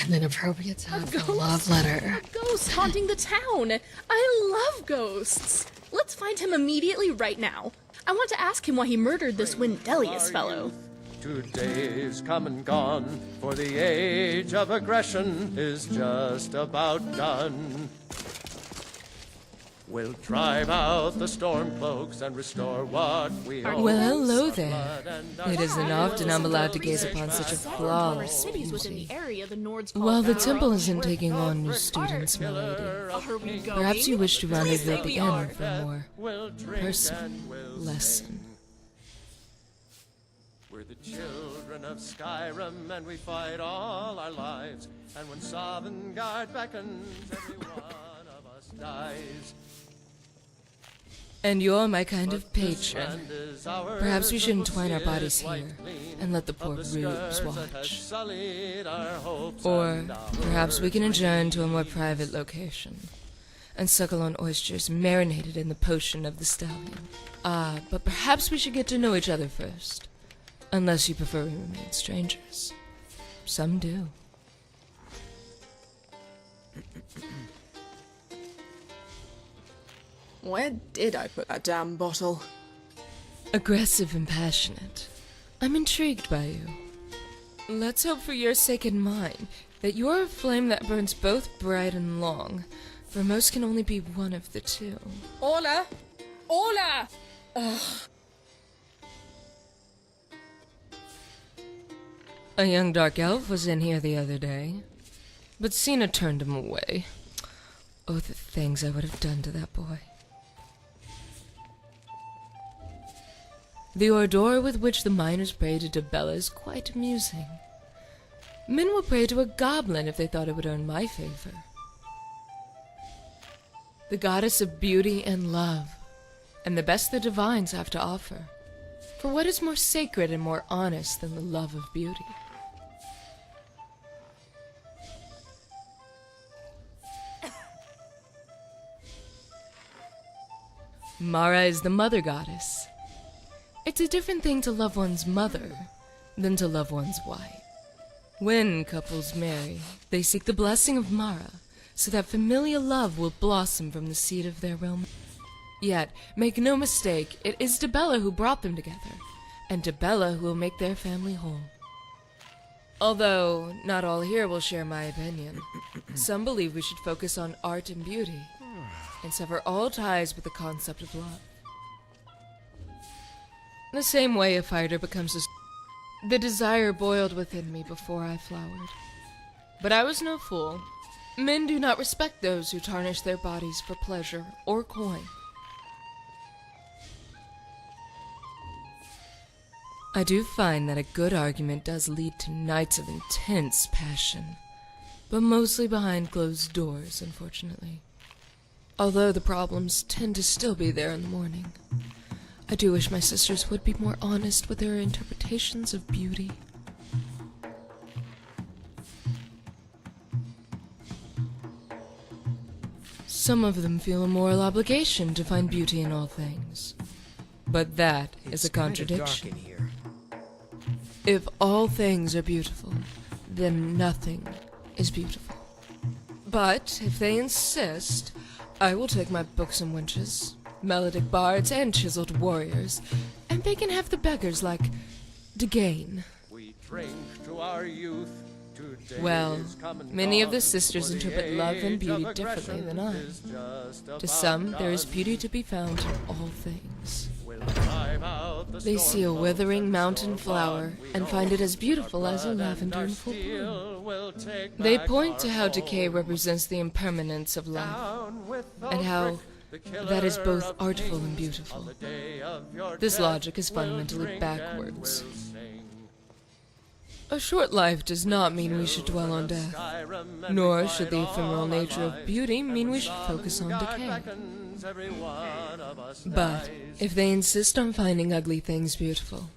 And an appropriate time for a love letter. A ghost haunting the town! I love ghosts! Let's find him immediately right now. I want to ask him why he murdered this Wendelius fellow. Today's come and gone, for the age of aggression is just about done. We'll drive out the storm cloaks and restore what we own. Well, hello there. It isn't often I'm allowed to gaze upon such a flawless beauty. While the temple isn't taking on new students, milady, perhaps you wish to rendezvous at the inn for a more personal lesson. We're the children of Skyrim, and we fight all our lives. And when Sovngarde beckons, every one of us dies. And you're my kind of patron. Perhaps we should entwine our bodies here and let the poor rubes watch. Or perhaps we can adjourn to a more private location and suckle on oysters marinated in the potion of the stallion. But perhaps we should get to know each other first. Unless you prefer we remain strangers. Some do. Where did I put that damn bottle? Aggressive and passionate. I'm intrigued by you. Let's hope for your sake and mine that you're a flame that burns both bright and long, for most can only be one of the two. Orla! Orla! Ugh. A young dark elf was in here the other day, but Cena turned him away. Oh, the things I would have done to that boy. The ardor with which the miners pray to Dibella is quite amusing. Men will pray to a goblin if they thought it would earn my favor. The goddess of beauty and love, and the best the divines have to offer. For what is more sacred and more honest than the love of beauty? Mara is the mother goddess. It's a different thing to love one's mother than to love one's wife. When couples marry, they seek the blessing of Mara, so that familial love will blossom from the seed of their romance. Yet, make no mistake, it is Dibella who brought them together, and Dibella who will make their family whole. Although, not all here will share my opinion. Some believe we should focus on art and beauty, and sever all ties with the concept of love. The same way a fighter becomes the desire boiled within me before I flowered. But I was no fool. Men do not respect those who tarnish their bodies for pleasure or coin. I do find that a good argument does lead to nights of intense passion, but mostly behind closed doors, unfortunately. Although the problems tend to still be there in the morning. I do wish my sisters would be more honest with their interpretations of beauty. Some of them feel a moral obligation to find beauty in all things. But that is a contradiction. Kind of dark in here. If all things are beautiful, then nothing is beautiful. But if they insist, I will take my books and wenches, melodic bards and chiseled warriors, and they can have the beggars like Degain. We drink to our youth. Well, many of the sisters interpret love and beauty differently than I. To some, there is beauty to be found in all things. They see a withering mountain flower and find it as beautiful as a lavender in full bloom. They point to how decay represents the impermanence of life, and how that is both artful and beautiful. This logic is fundamentally backwards. A short life does not mean we should dwell on death, nor should the ephemeral nature of beauty mean we should focus on decay. But if they insist on finding ugly things beautiful,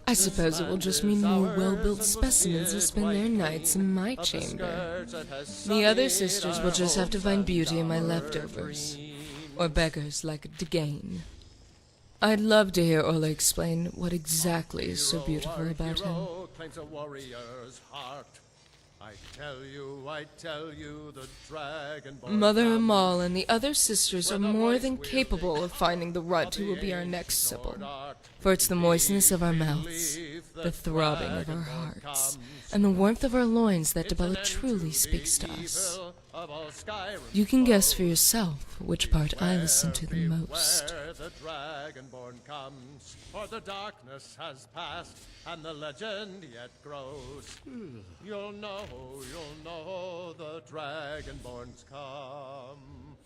I suppose it will just mean more well-built specimens will spend their nights in my chamber. The other sisters will just have to find beauty in my leftovers, or beggars like Degain. I'd love to hear Orla explain what exactly is so beautiful about him. Claims a warrior's heart. I tell you, the Dragonborn Mother comes. Amal and the other sisters are more than capable of finding the runt who will be our next Sybil. For it's the moistness of our mouths, the throbbing of our hearts, and the warmth of our loins that DLAA truly speaks to us. You can guess for yourself which part I listen to the most. The Dragonborn comes, for the darkness has passed, and the legend yet grows. You'll know the Dragonborns come.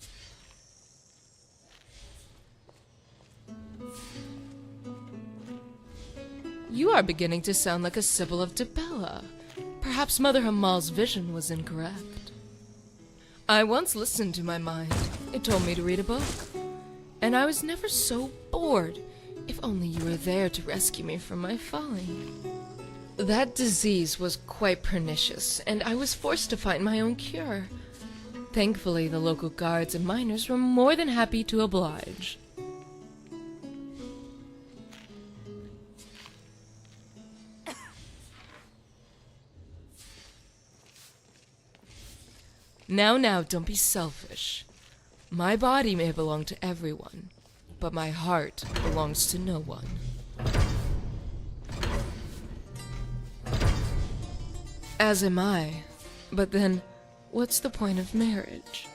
You are beginning to sound like a Sybil of DLAA. Perhaps Mother Amal's vision was incorrect. I once listened to my mind. It told me to read a book. And I was never so bored. If only you were there to rescue me from my folly. That disease was quite pernicious, and I was forced to find my own cure. Thankfully, the local guards and miners were more than happy to oblige. Now, don't be selfish. My body may belong to everyone, but my heart belongs to no one. As am I. But then, what's the point of marriage?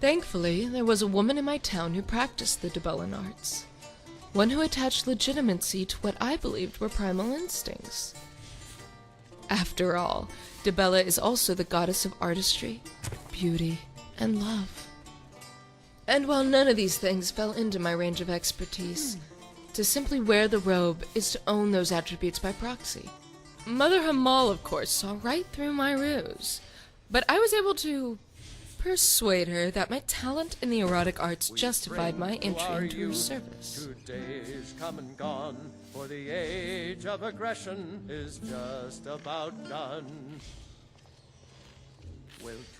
Thankfully, there was a woman in my town who practiced the DLAA arts. One who attached legitimacy to what I believed were primal instincts. After all, DLAA is also the goddess of artistry, beauty, and love. And while none of these things fell into my range of expertise, to simply wear the robe is to own those attributes by proxy. Mother Amal, of course, saw right through my ruse, but I was able to persuade her that my talent in the erotic arts justified my entry into her service. 2 days come and gone, for the age of aggression is just about done.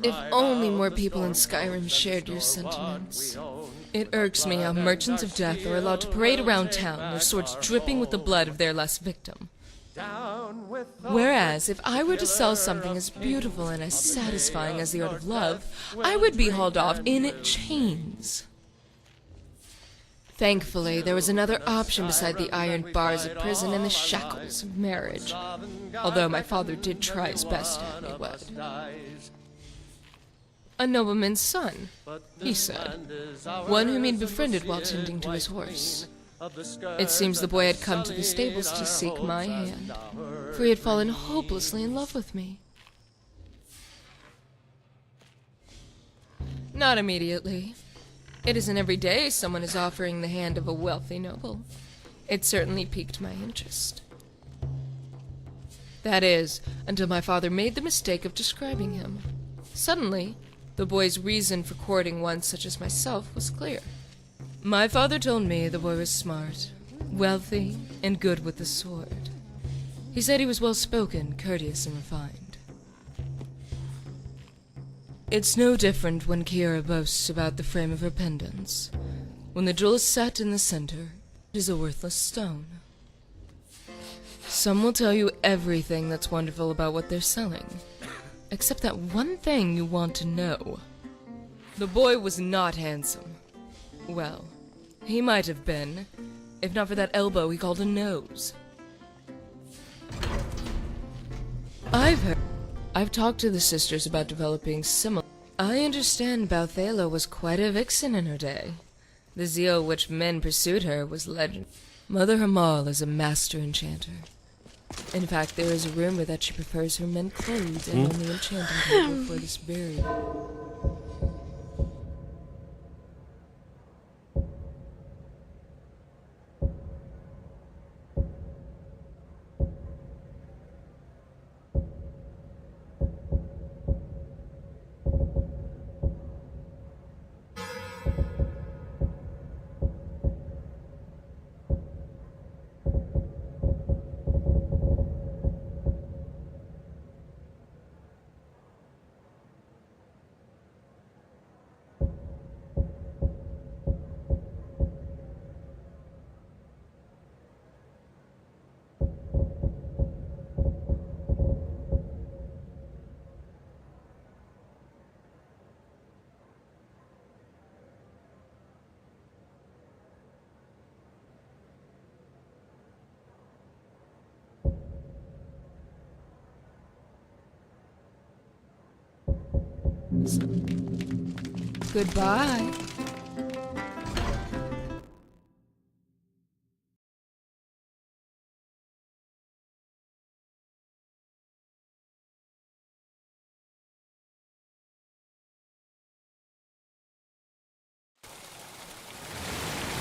If only more people in Skyrim shared your sentiments. It irks me how merchants of death are allowed to parade around town, their swords dripping with the blood of their last victim. Whereas, if I were to sell something as beautiful and as satisfying as the art of love, I would be hauled off in chains. Thankfully, there was another option beside the iron bars of prison and the shackles of marriage, although my father did try his best to have me wed. A nobleman's son, he said, one whom he'd befriended while tending to his horse. It seems the boy had come to the stables to seek my hand, for he had fallen hopelessly in love with me. Not immediately. It isn't every day someone is offering the hand of a wealthy noble. It certainly piqued my interest. That is, until my father made the mistake of describing him. Suddenly, the boy's reason for courting one such as myself was clear. My father told me the boy was smart, wealthy, and good with the sword. He said he was well-spoken, courteous, and refined. It's no different when Kira boasts about the frame of her pendants. When the jewel is set in the center, it is a worthless stone. Some will tell you everything that's wonderful about what they're selling, except that one thing you want to know. The boy was not handsome. Well, he might have been, if not for that elbow he called a nose. I've talked to the sisters about developing similar. I understand Balthala was quite a vixen in her day. The zeal which men pursued her was legend. Mother Amal is a master enchanter. In fact, there is a rumor that she prefers her men clothed and only enchanting people for this burial. Goodbye.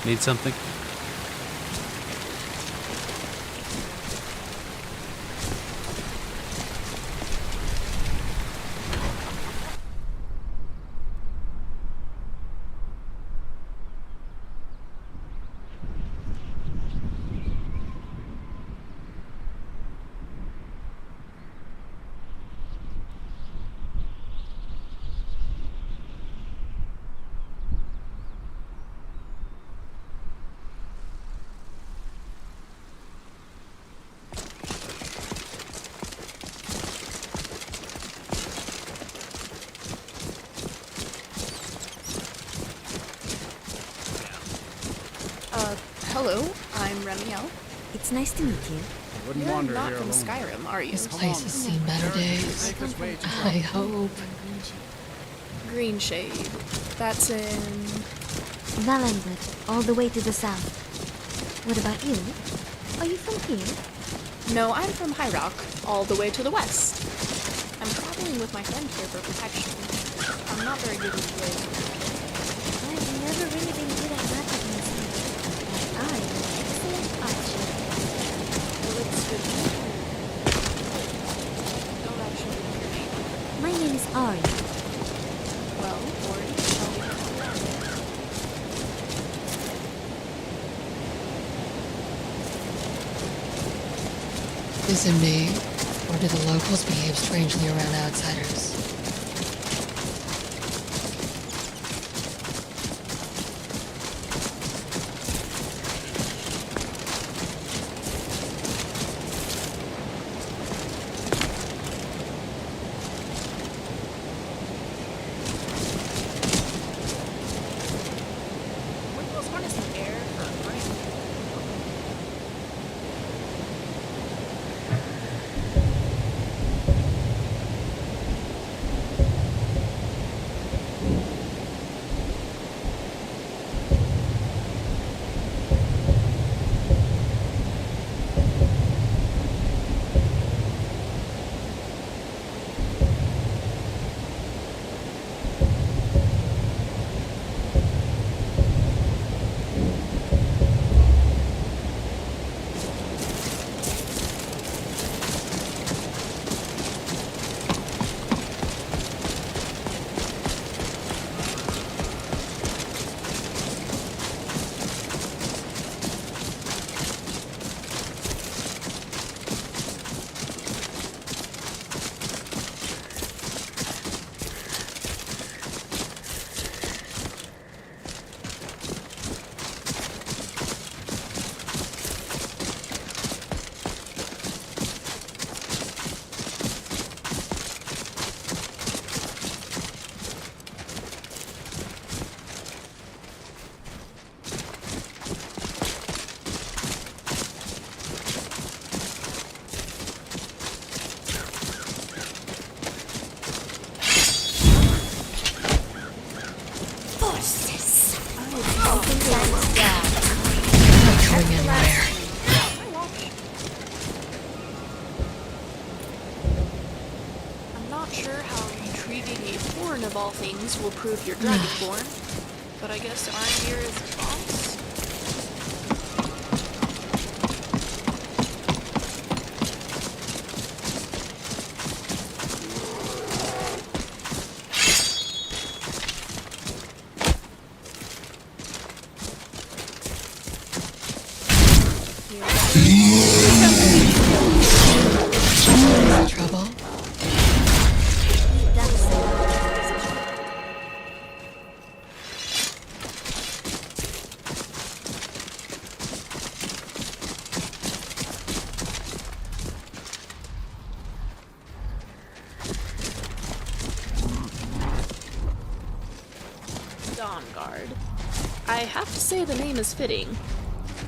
Need something? Hello, I'm Remiel. It's nice to meet you. Wouldn't You're wander not here from alone. Skyrim, are you? This place has seen better days. I hope. Green Shade. That's in... Valenwood, all the way to the south. What about you? Are you from here? No, I'm from High Rock, all the way to the west. I'm traveling with my friend here for protection. I'm not very good with ways. I've never really been good at magic myself. But I am an excellent archer. Well, it's good. Don't actually appreciate. My name is Ari. Well, Ori, tell me how you learned it. Is it me? Or do the locals behave strangely around outsiders? Windmills harness the air for a brain. Not going anywhere. I'm not sure how intriguing a horn of all things will prove your dragonborn, but I guess Arngeir is the boss. Trouble? Dawnguard. I have to say the name is fitting.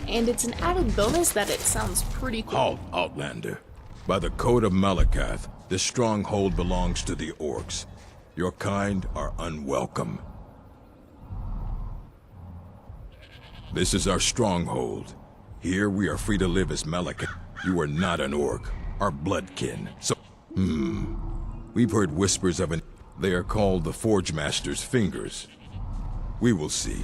And it's an added bonus that it sounds pretty cool. Halt, Outlander. By the Code of Malakath, this stronghold belongs to the Orcs. Your kind are unwelcome. This is our stronghold. Here we are free to live as Malekith. You are not an orc, our bloodkin. So, we've heard whispers of an... They are called the Forge Master's Fingers. We will see.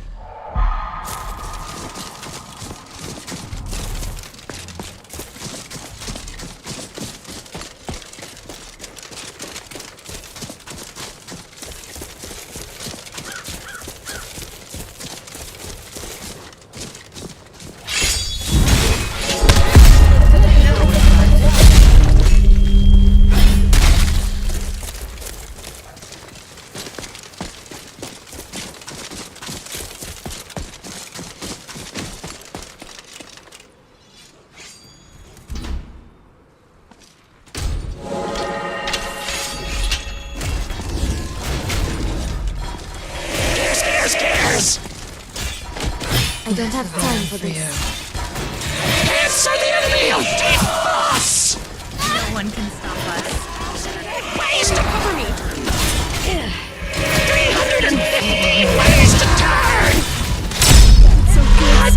I don't have time for this. Answer the enemy of us! No one can stop us. Ways to cover me! 350 ways to turn! So good.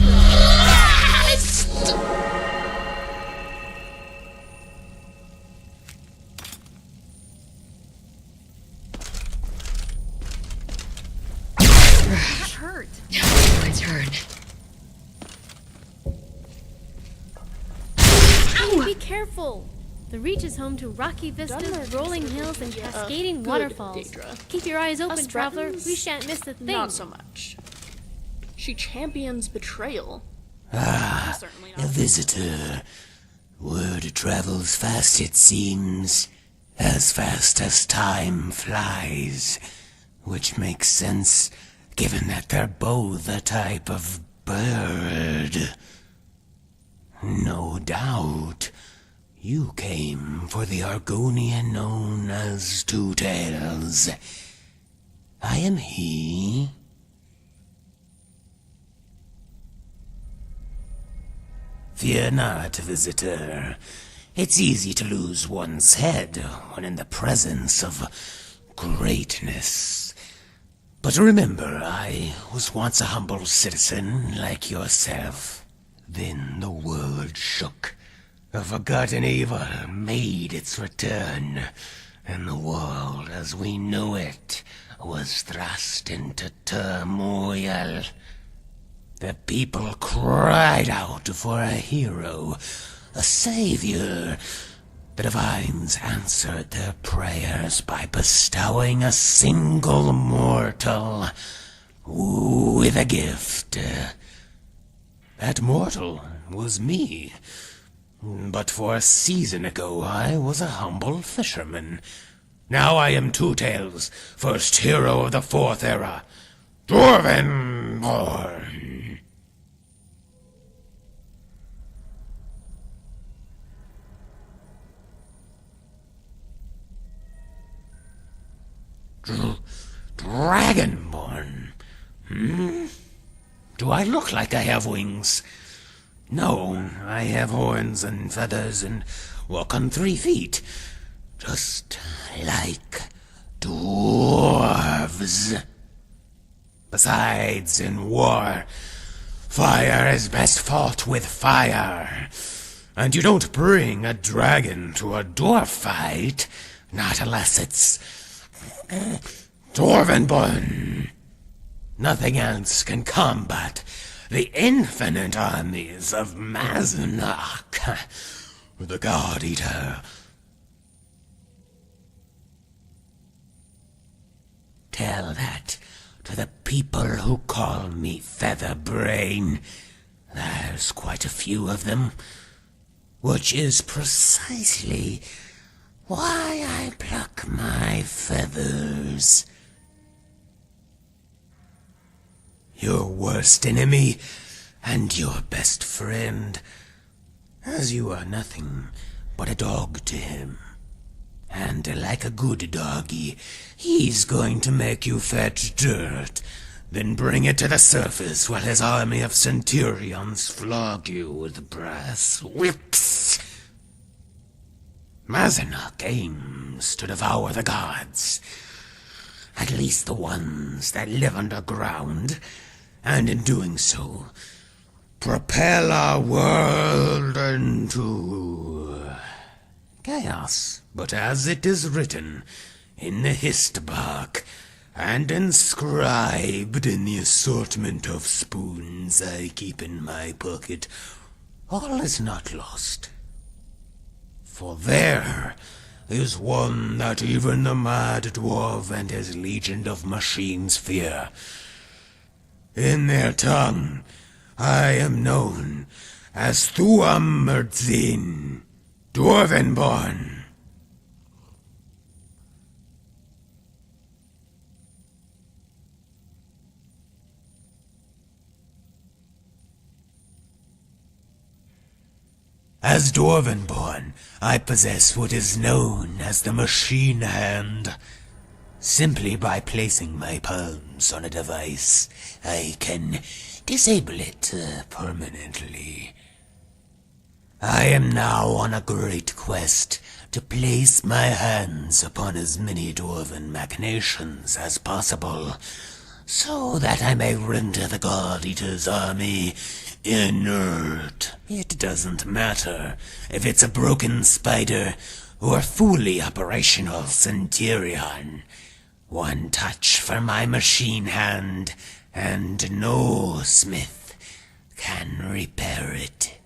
That hurt. Now it's my turn. Be careful! The Reach is home to rocky vistas, rolling hills, and cascading waterfalls. Daedra. Keep your eyes open, Us traveler. Bretons? We shan't miss a thing. Not so much. She champions betrayal. Ah, Certainly a not. visitor. Word travels fast, it seems. As fast as time flies. Which makes sense, given that they're both a type of bird. No doubt. You came for the Argonian known as Two Tails. I am he. Fear not, visitor. It's easy to lose one's head when in the presence of greatness. But remember, I was once a humble citizen like yourself. Then the world shook. A forgotten evil made its return, and the world as we know it was thrust into turmoil. The people cried out for a hero, a savior. The divines answered their prayers by bestowing a single mortal with a gift. That mortal was me. But for a season ago I was a humble fisherman. Now I am Two Tails, first hero of the Fourth Era, Dwarvenborn. Dragonborn? Do I look like I have wings? No, I have horns and feathers and walk on 3 feet. Just like dwarves. Besides, in war, fire is best fought with fire. And you don't bring a dragon to a dwarf fight, not unless it's Dwarvenborn. Nothing else can combat the infinite armies of Mazenok, the God Eater. Tell that to the people who call me Featherbrain. There's quite a few of them, which is precisely why I pluck my feathers. Your worst enemy and your best friend, as you are nothing but a dog to him. And like a good doggy, he's going to make you fetch dirt, then bring it to the surface while his army of centurions flog you with brass whips. Mazenok aims to devour the gods, At least the ones that live underground. And in doing so, propel our world into chaos. But as it is written in the Histbark, and inscribed in the assortment of spoons I keep in my pocket, all is not lost. For there is one that even the mad dwarf and his legion of machines fear. In their tongue, I am known as Thuamerdzin, Dwarvenborn. As Dwarvenborn, I possess what is known as the Machine Hand. Simply by placing my palms on a device, I can disable it permanently. I am now on a great quest to place my hands upon as many dwarven machinations as possible, so that I may render the God Eater's army inert. It doesn't matter if it's a broken spider or fully operational Centurion. One touch from my machine hand, and no smith can repair it.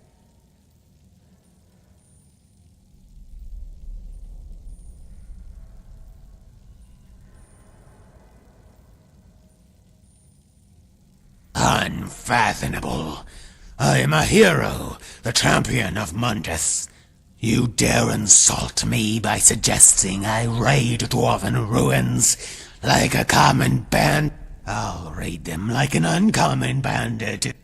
Unfathomable. I am a hero, the champion of Mundus. You dare insult me by suggesting I raid dwarven ruins like a common band? I'll raid them like an uncommon bandit.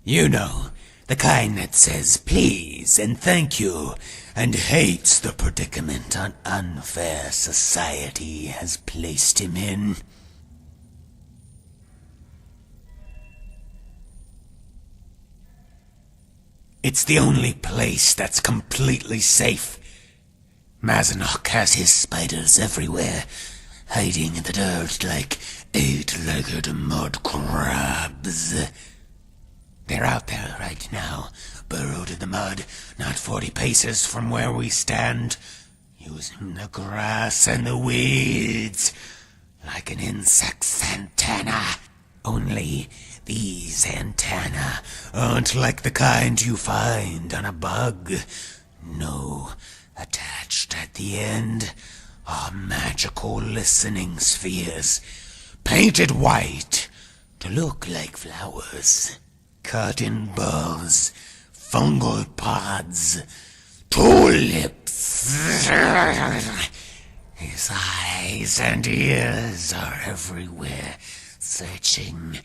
You know, the kind that says please and thank you, and hates the predicament an unfair society has placed him in. It's the only place that's completely safe. Mazanok has his spiders everywhere, hiding in the dirt like eight-legged mud crabs. They're out there right now, burrowed in the mud, not 40 paces from where we stand, using the grass and the weeds like an insect's antenna. Only these antennae aren't like the kind you find on a bug. No, attached at the end are magical listening spheres, painted white to look like flowers, cotton balls, fungal pods, tulips. His eyes and ears are everywhere, searching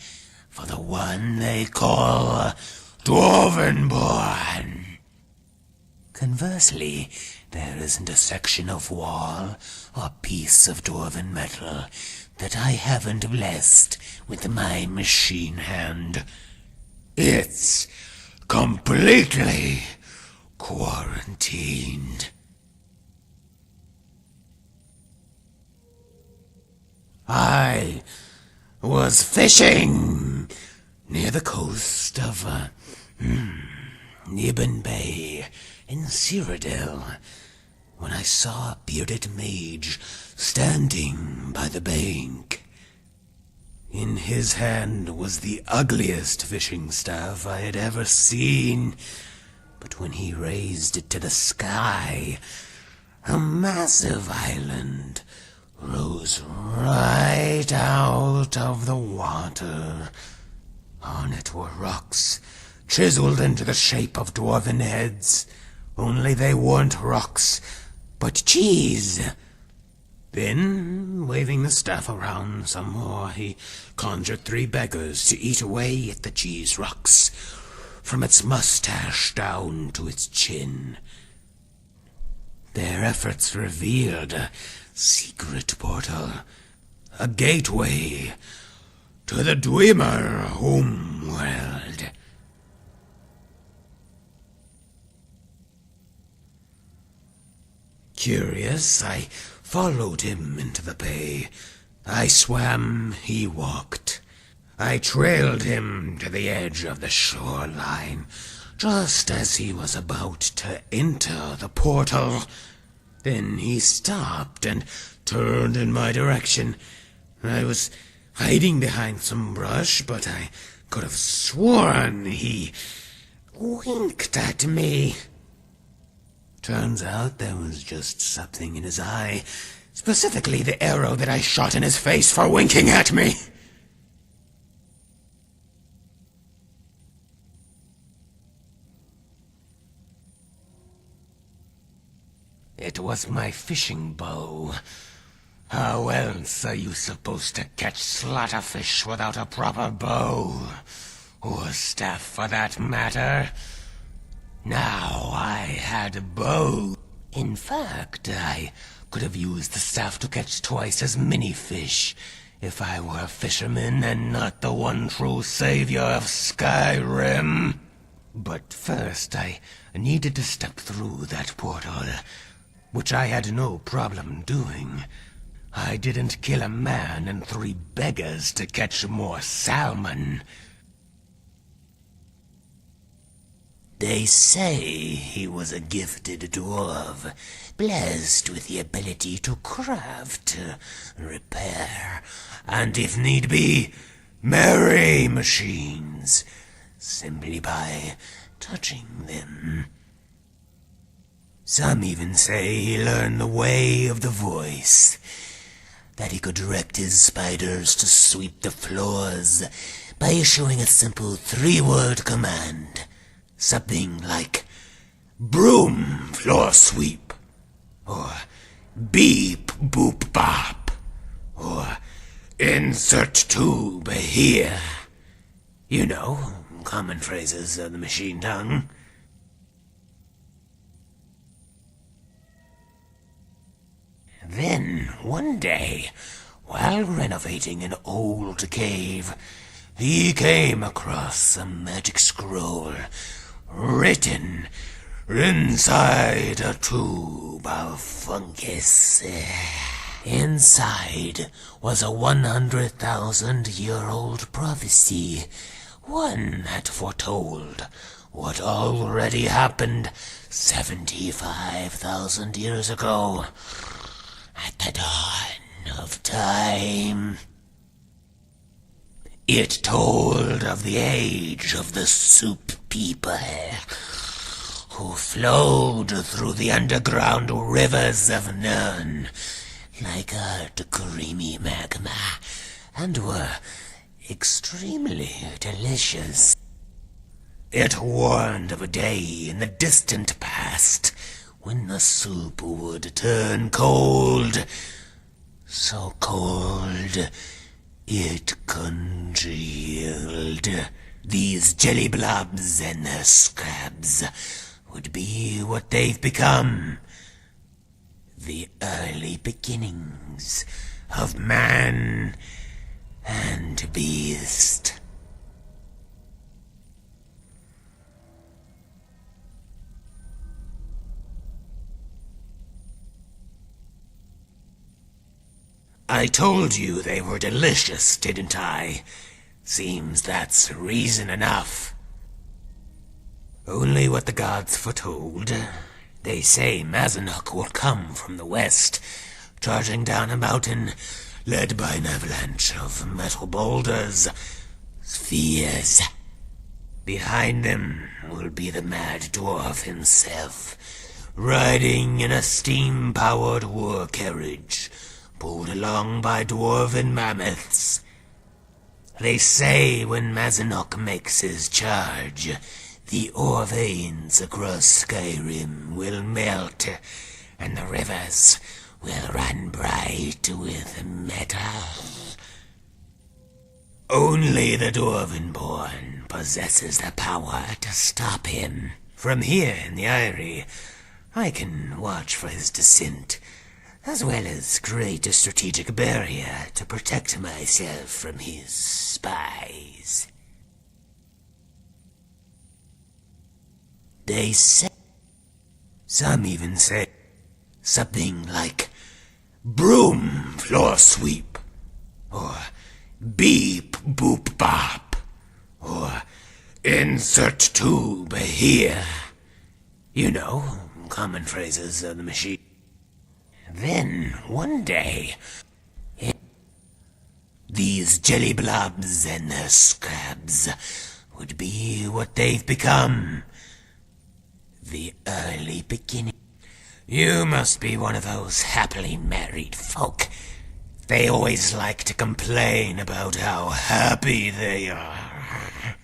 for the one they call Dwarvenborn. Conversely, there isn't a section of wall or piece of dwarven metal that I haven't blessed with my machine hand. It's completely quarantined. I was fishing near the coast of Nibben Bay in Cyrodiil when I saw a bearded mage standing by the bank. In his hand was the ugliest fishing staff I had ever seen, but when he raised it to the sky, a massive island rose right out of the water. On it were rocks, chiseled into the shape of dwarven heads, only they weren't rocks, but cheese. Then, waving the staff around some more, he conjured 3 beggars to eat away at the cheese rocks, from its mustache down to its chin. Their efforts revealed a secret portal, a gateway to the Dwemer homeworld. Curious, I followed him into the bay, I swam, he walked. I trailed him to the edge of the shoreline, just as he was about to enter the portal. Then he stopped and turned in my direction. I was hiding behind some brush, but I could have sworn he winked at me. Turns out there was just something in his eye, specifically the arrow that I shot in his face for winking at me. It was my fishing bow. How else are you supposed to catch slaughterfish without a proper bow? Or staff, for that matter? Now I had a bow. In fact, I could have used the staff to catch twice as many fish if I were a fisherman and not the one true savior of Skyrim. But first, I needed to step through that portal, which I had no problem doing. I didn't kill a man and 3 beggars to catch more salmon. They say he was a gifted dwarf, blessed with the ability to craft, repair, and if need be, marry machines, simply by touching them. Some even say he learned the way of the voice, that he could direct his spiders to sweep the floors by issuing a simple 3-word command. Something like, broom floor sweep, or beep boop bop, or insert tube here. You know, common phrases of the machine tongue. Then, one day, while renovating an old cave, he came across a magic scroll written inside a tube of fungus. Inside was a 100,000-year-old prophecy, one that foretold what already happened 75,000 years ago, at the dawn of time. It told of the age of the soup people, who flowed through the underground rivers of Nirn like hot creamy magma, and were extremely delicious. It warned of a day in the distant past when the soup would turn cold, so cold it congealed. These jelly blobs and their scabs would be what they've become. The early beginnings of man and beast. I told you they were delicious, didn't I? Seems that's reason enough. Only what the gods foretold. They say Mazanok will come from the west, charging down a mountain, led by an avalanche of metal boulders, spheres. Behind them will be the mad dwarf himself, riding in a steam-powered war carriage, pulled along by dwarven mammoths. They say when Mazanok makes his charge, the ore veins across Skyrim will melt, and the rivers will run bright with metal. Only the Dwarvenborn possesses the power to stop him. From here in the Eyrie, I can watch for his descent, as well as create a strategic barrier to protect myself from his spies. They say, some even say, something like broom floor sweep, beep boop bop, or insert tube here. You know, common phrases of the machine. Then, one day, these jelly blobs and their scabs would be what they've become. The early beginning. You must be one of those happily married folk. They always like to complain about how happy they are.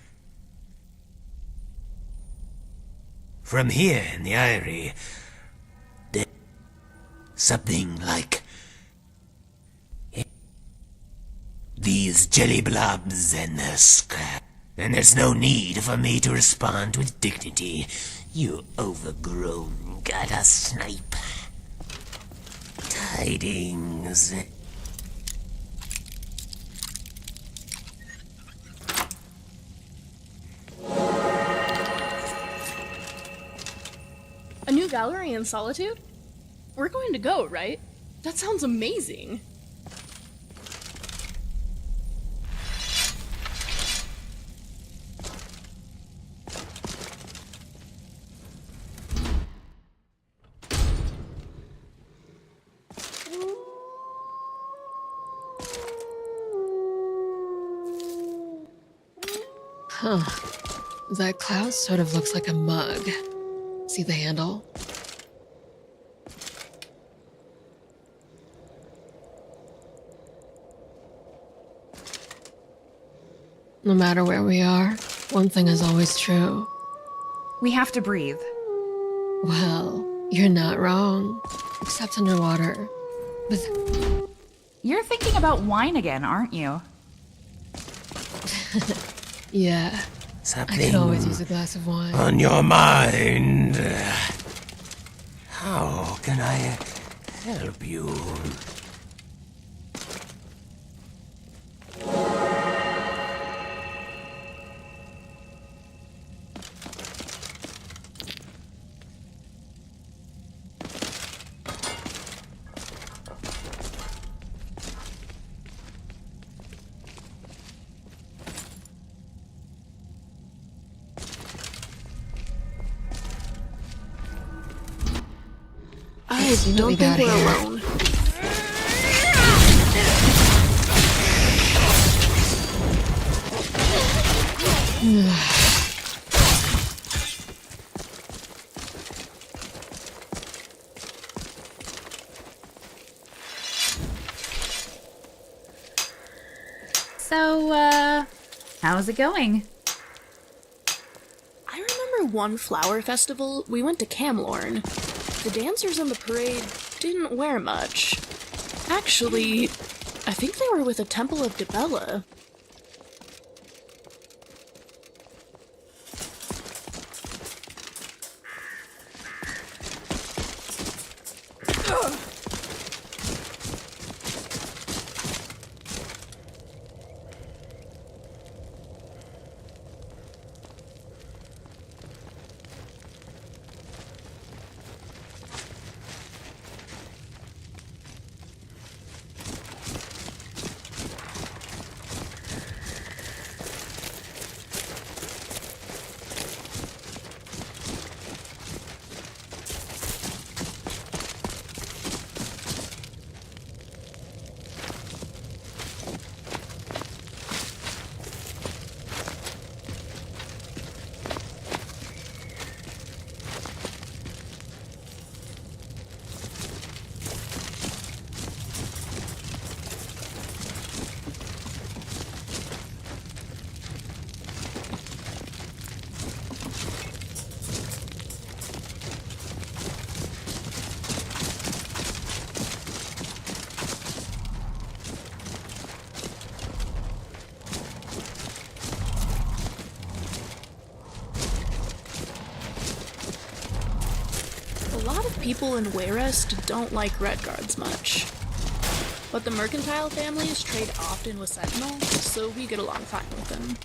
From here in the Eyrie, there's something like these jelly blobs and their scrap. And there's no need for me to respond with dignity. You overgrown gutter snipe. Tidings. A new gallery in Solitude? We're going to go, right? That sounds amazing. Huh. That cloud sort of looks like a mug. See the handle? No matter where we are, one thing is always true. We have to breathe. Well, you're not wrong. Except underwater. But You're thinking about wine again, aren't you? yeah, Something I could always use a glass of wine. on your mind. How can I help you? I See what don't we think got we're here. alone. So, how's it going? I remember one flower festival, we went to Camlorn. The dancers on the parade didn't wear much. Actually, I think they were with a Temple of Dibella. A lot of people in Wayrest don't like Redguards much. But the mercantile families trade often with Sentinel, so we get along fine with them.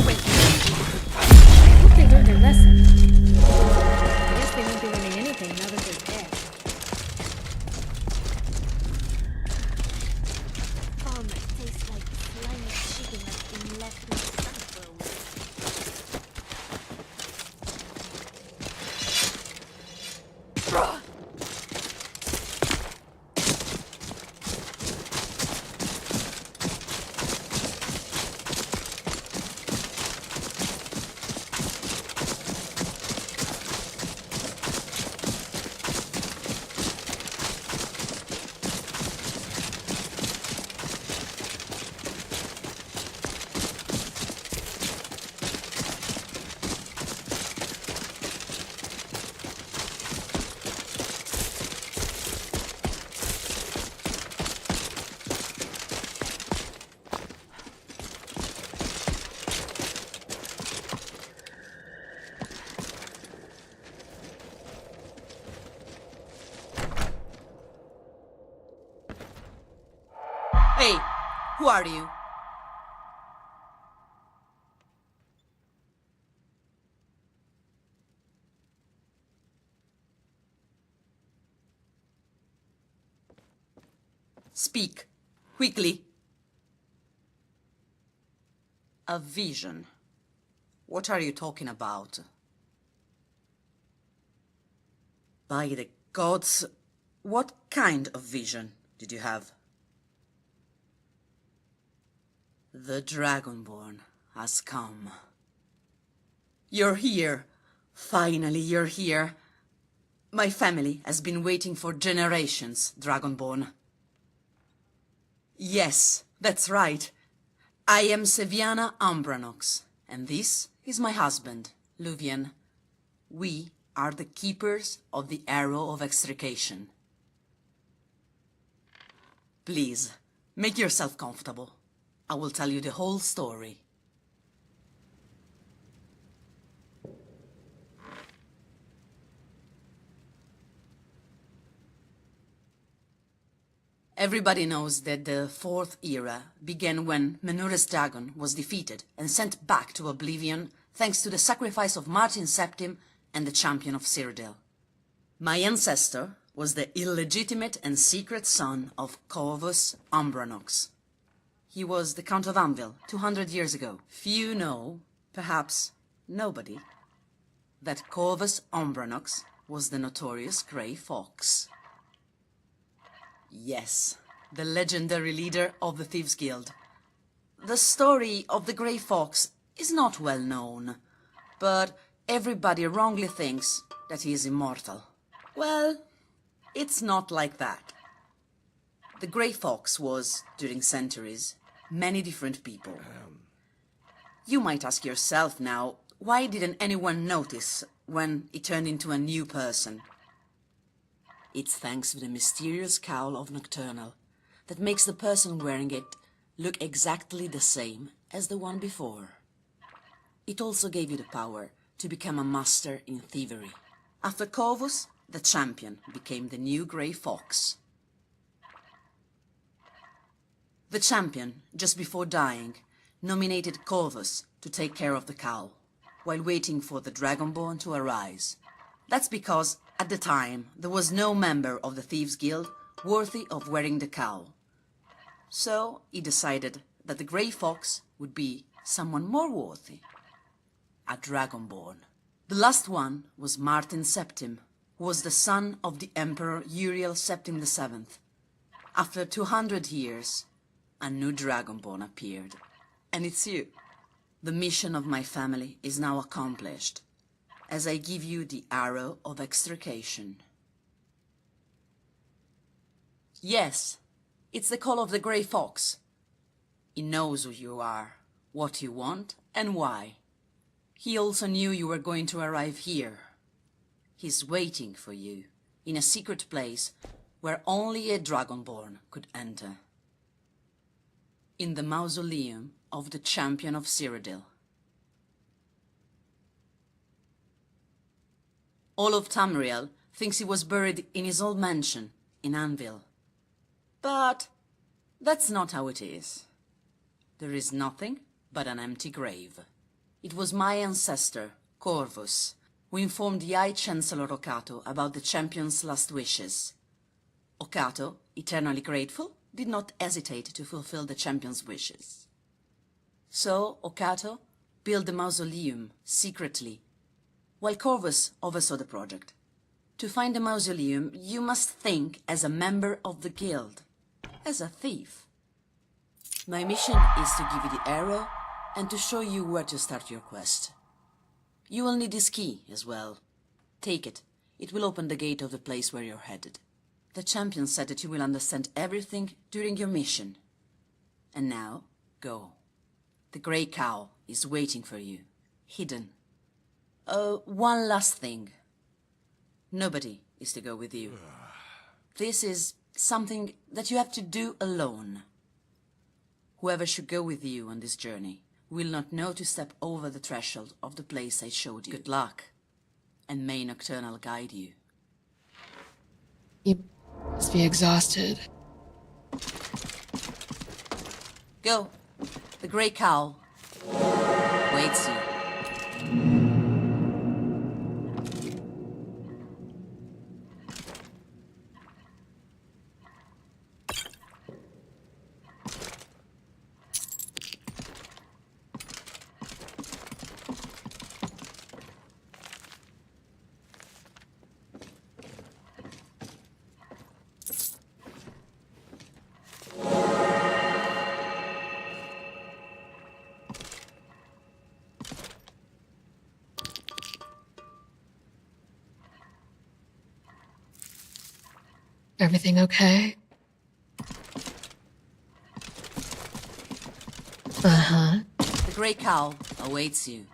with me. I hope they learned their lesson. I guess they won't be learning anything now that they're dead. Almost tastes like slimy chicken that's been left in the sun for a week. Hey, who are you? Speak, quickly. A vision. What are you talking about? By the gods, what kind of vision did you have? The Dragonborn has come. You're here. Finally, you're here. My family has been waiting for generations, Dragonborn. Yes, that's right. I am Seviana Ambranox, and this is my husband, Luvian. We are the keepers of the Arrow of Extrication. Please, make yourself comfortable. I will tell you the whole story. Everybody knows that the Fourth Era began when Menurus Dagon was defeated and sent back to oblivion thanks to the sacrifice of Martin Septim and the Champion of Cyrodiil. My ancestor was the illegitimate and secret son of Corvus Ambranox. He was the Count of Anvil 200 years ago. Few know, perhaps nobody, that Corvus Ambranox was the notorious Grey Fox. Yes, the legendary leader of the Thieves' Guild. The story of the Grey Fox is not well known, but everybody wrongly thinks that he is immortal. Well, it's not like that. The Grey Fox was, during centuries, many different people. You might ask yourself now, why didn't anyone notice when he turned into a new person? It's thanks to the mysterious cowl of Nocturnal that makes the person wearing it look exactly the same as the one before. It also gave you the power to become a master in thievery. After Corvus, the champion became the new Grey Fox. The champion, just before dying, nominated Corvus to take care of the cowl, while waiting for the Dragonborn to arise. That's because, at the time, there was no member of the Thieves' Guild worthy of wearing the cowl. So he decided that the Grey Fox would be someone more worthy. A Dragonborn. The last one was Martin Septim, who was the son of the Emperor Uriel Septim VII. After 200 years, a new Dragonborn appeared. And it's you. The mission of my family is now accomplished, as I give you the Arrow of Extrication. Yes, it's the call of the Grey Fox. He knows who you are, what you want, and why. He also knew you were going to arrive here. He's waiting for you, in a secret place where only a Dragonborn could enter. In the mausoleum of the Champion of Cyrodiil. All of Tamriel thinks he was buried in his old mansion in Anvil. But that's not how it is. There is nothing but an empty grave. It was my ancestor, Corvus, who informed the High Chancellor Okato about the champion's last wishes. Okato, eternally grateful, did not hesitate to fulfill the champion's wishes. So, Okato built the mausoleum secretly, while Corvus oversaw the project. To find the mausoleum, you must think as a member of the guild, as a thief. My mission is to give you the arrow and to show you where to start your quest. You will need this key as well. Take it. It will open the gate of the place where you're headed. The champion said that you will understand everything during your mission. And now, go. The Grey Cow is waiting for you, hidden. Oh, one last thing. Nobody is to go with you. This is something that you have to do alone. Whoever should go with you on this journey will not know to step over the threshold of the place I showed you. Good luck, and may Nocturnal guide you. You must be exhausted. Go. The Grey Cow waits you. Everything okay? Uh-huh. The Grey Cow awaits you.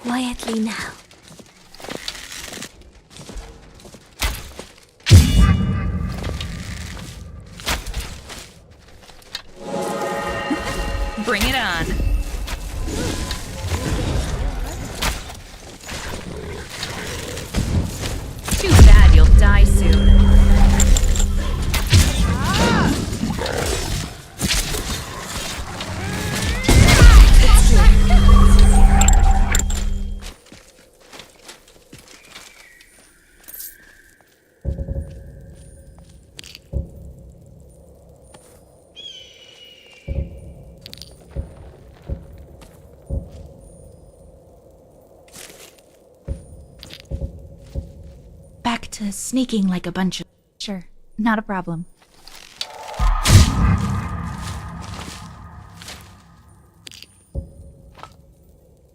Quietly now. Bring it on. Too bad you'll die soon. Back to sneaking like a bunch of... Sure, not a problem.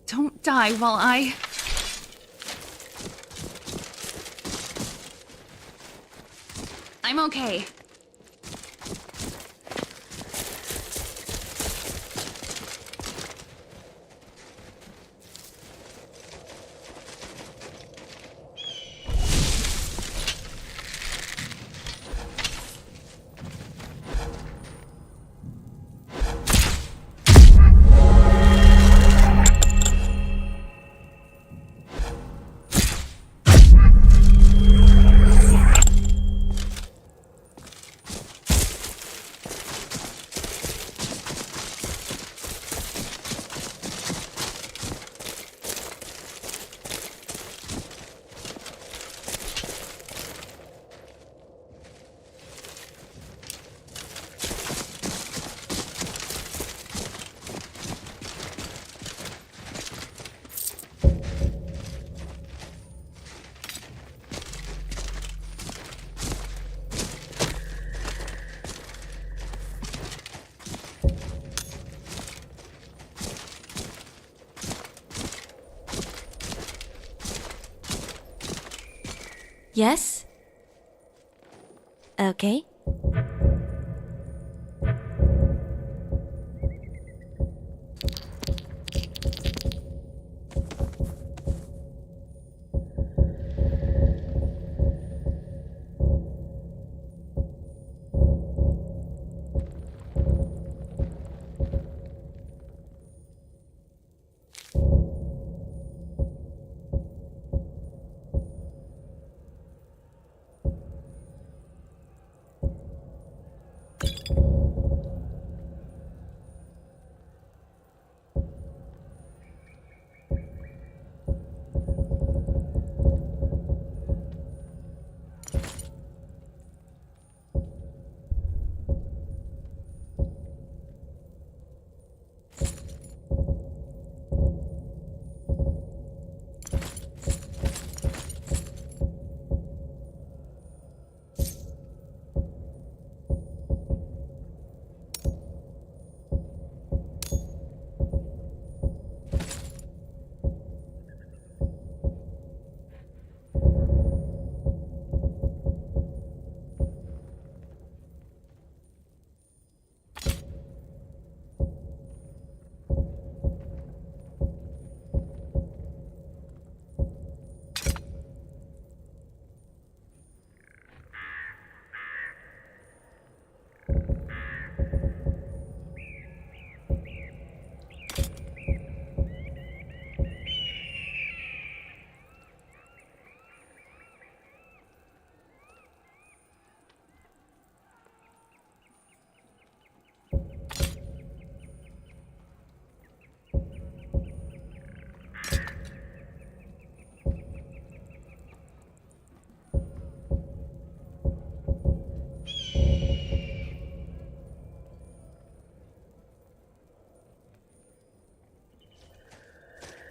Don't die while I... I'm okay. Yes? Okay.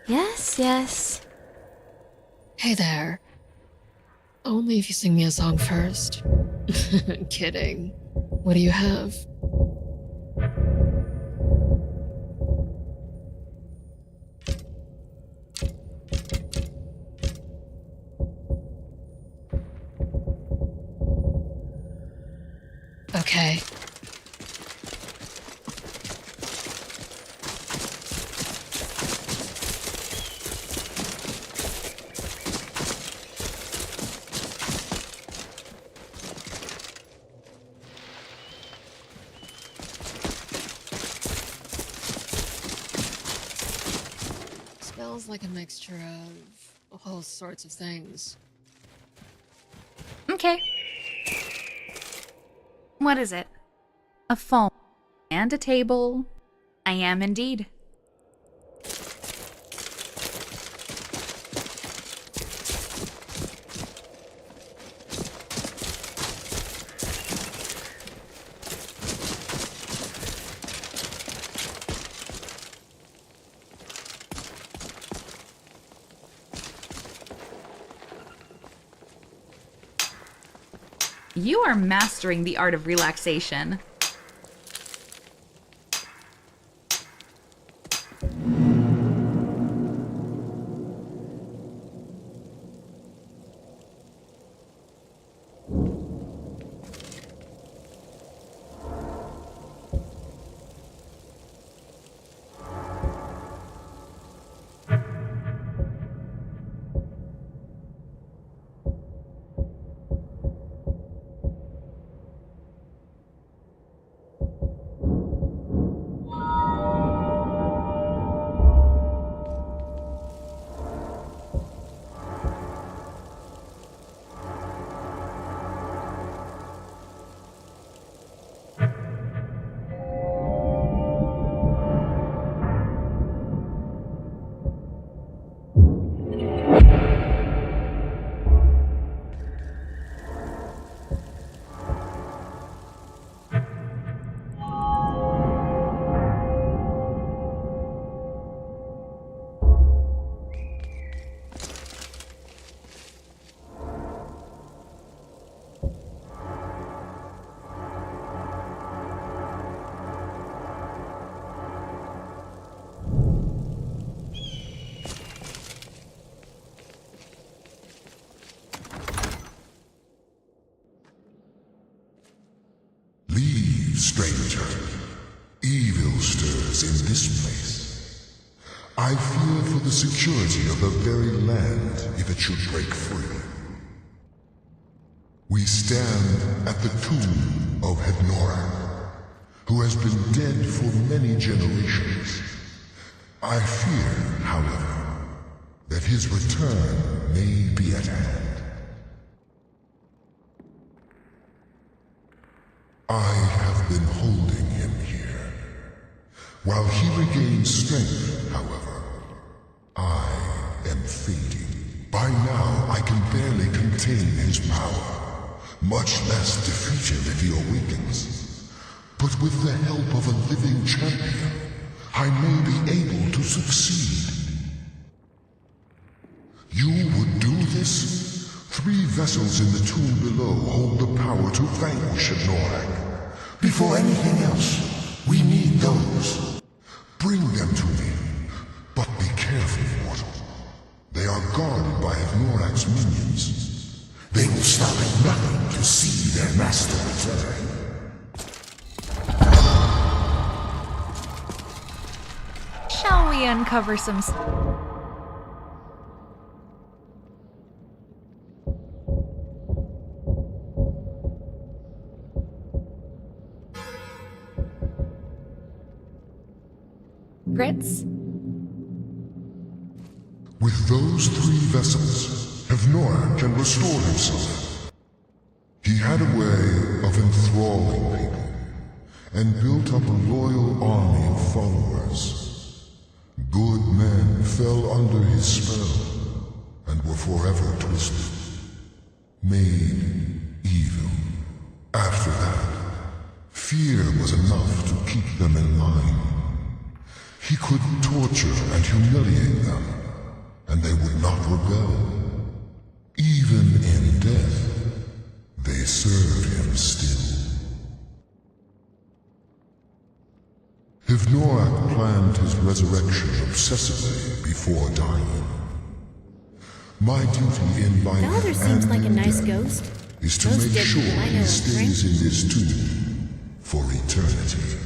Yes, yes. Hey there. Only if you sing me a song first. Kidding. What do you have? Okay. Smells like a mixture of all sorts of things. Okay. What is it? A phone and a table. I am indeed. You are mastering the art of relaxation. stranger. Evil stirs in this place. I fear for the security of the very land if it should break free. We stand at the tomb of Hednorak, who has been dead for many generations. I fear, however, that his return may be at hand. I have been holding him here. While he regains strength, however, I am fading. By now, I can barely contain his power, much less defeat him if he awakens. But with the help of a living champion, I may be able to succeed. You would do this? 3 vessels in the tomb below hold the power to vanquish Hednorak. Before anything else, we need those. Bring them to me, but be careful, mortal. They are guarded by Hednorak's minions. They will stop at nothing to see their master return. Shall we uncover some... Grits? With those 3 vessels, Hednorak can restore himself. He had a way of enthralling people, and built up a loyal army of followers. Good men fell under his spell, and were forever twisted, made evil. After that, fear was enough to keep them in line. He could torture and humiliate them, and they would not rebel. Even in death, they served him still. Hednorak planned his resurrection obsessively before dying. My duty in life Balder seems like a nice ghost. is to Most make dead sure people I know he of, stays in this tomb for eternity.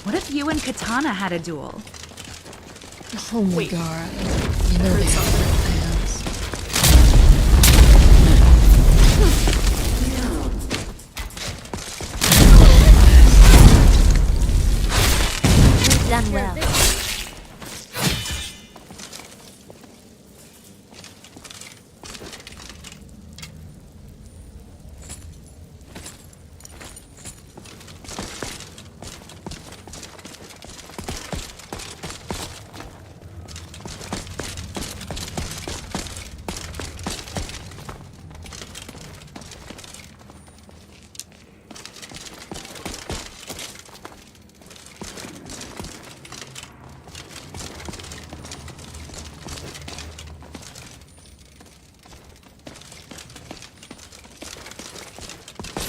What if you and Katana had a duel? Oh my god. You know they have their plans. You've done well.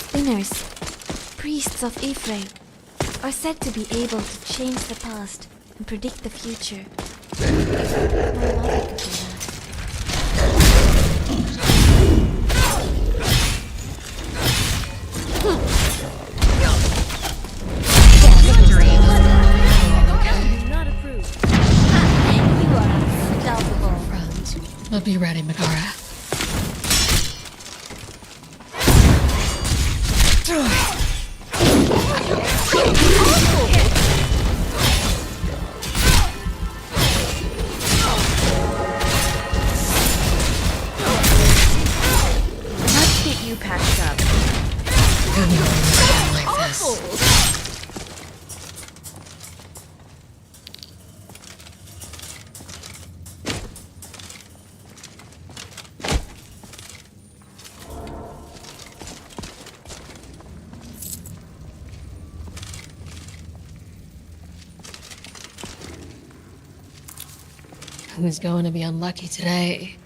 Spinners, priests of Ephraim, are said to be able to change the past and predict the future. My mother could do that. Not approved. You are unstoppable. Friends, but be ready, Megara. like this. Who's going to be unlucky today?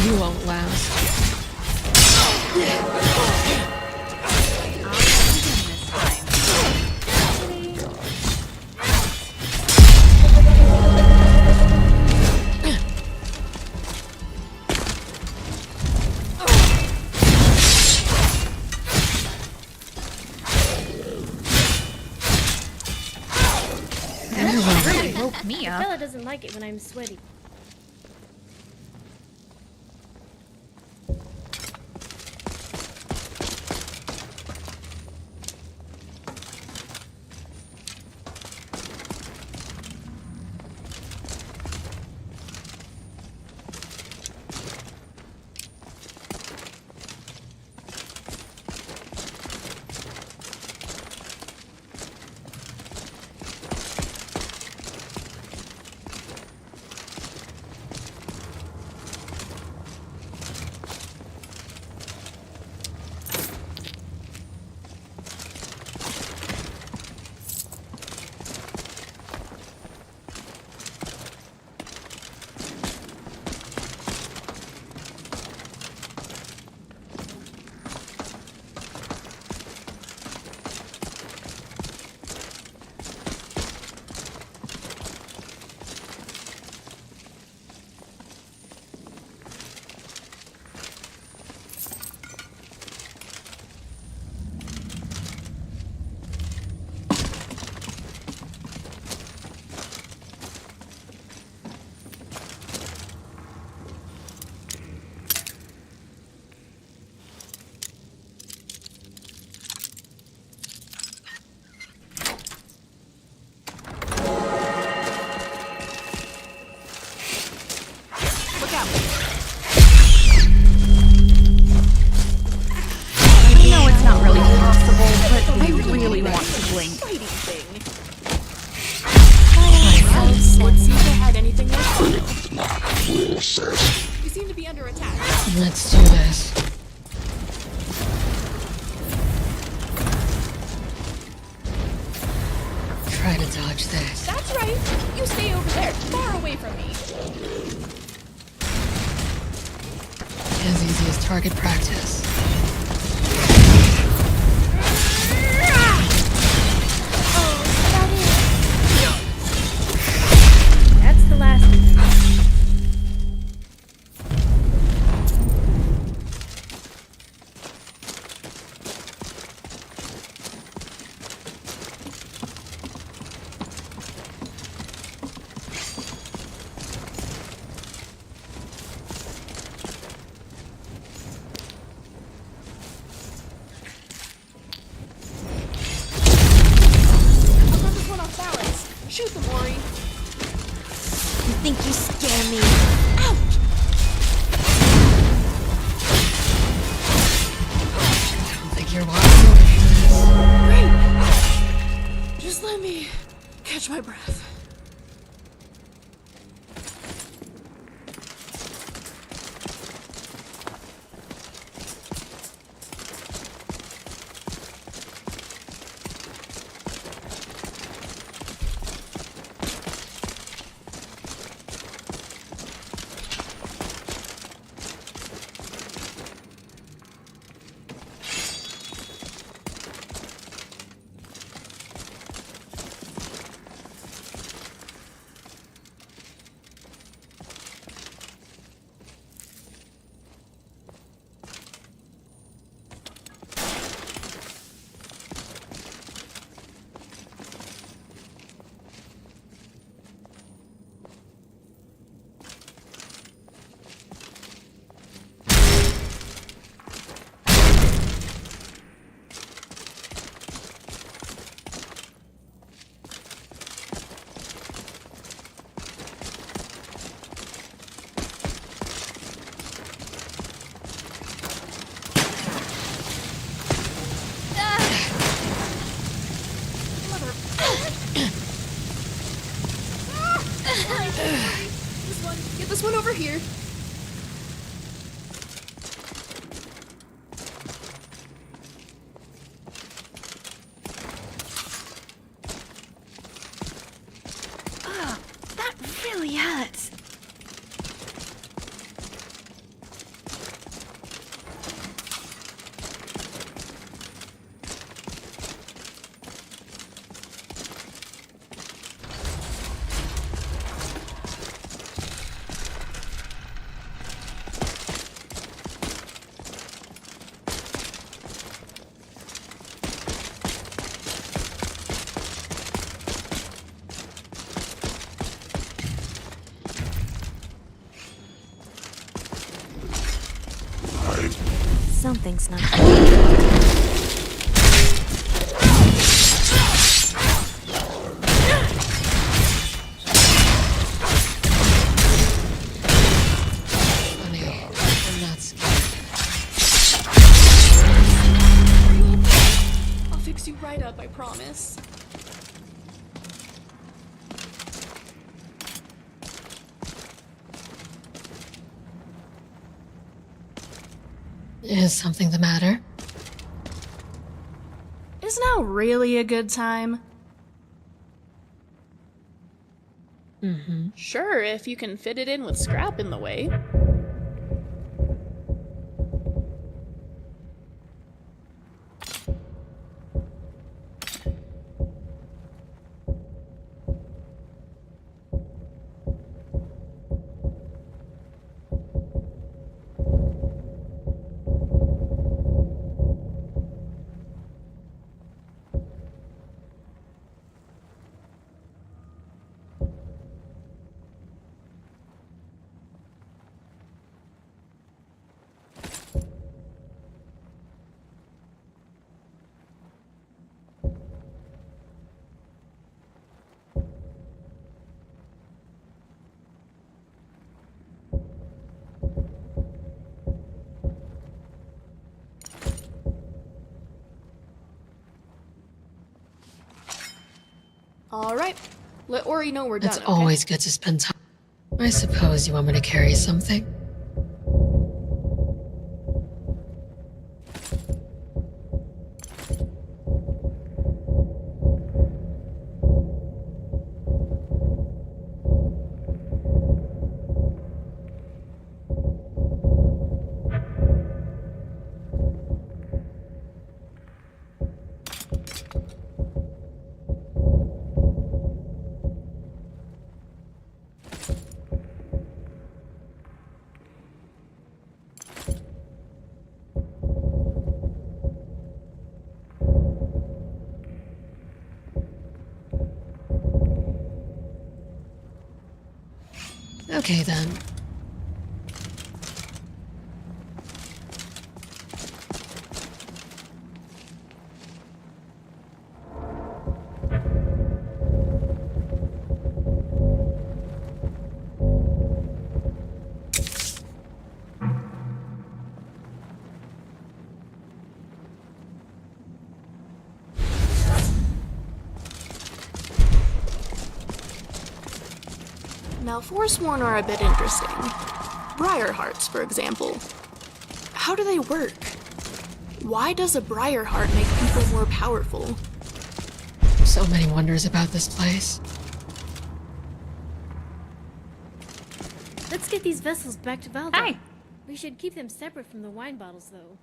You won't last. Really woke me up. Bella doesn't like it when I'm sweaty. I know it's not really possible, but I really want to blink. Let's see if they had anything We seem to be under attack. Let's do this. Try to dodge this. That's right. You stay over there, far away from me. As easy as target practice. That's the last of them. this one over here. That really hurts. Something's not Funny, I'm not scared. Are you okay? I'll fix you right up, I promise. Is something the matter? Is now really a good time? Mm-hmm. Sure, if you can fit it in with scrap in the way. Alright, let Ori know we're done, It's okay? always good to spend time. I suppose you want me to carry something? Okay then. Now, Forsworn are a bit interesting. Briar hearts, for example. How do they work? Why does a briar heart make people more powerful? So many wonders about this place. Let's get these vessels back to Valda. Hi. We should keep them separate from the wine bottles, though.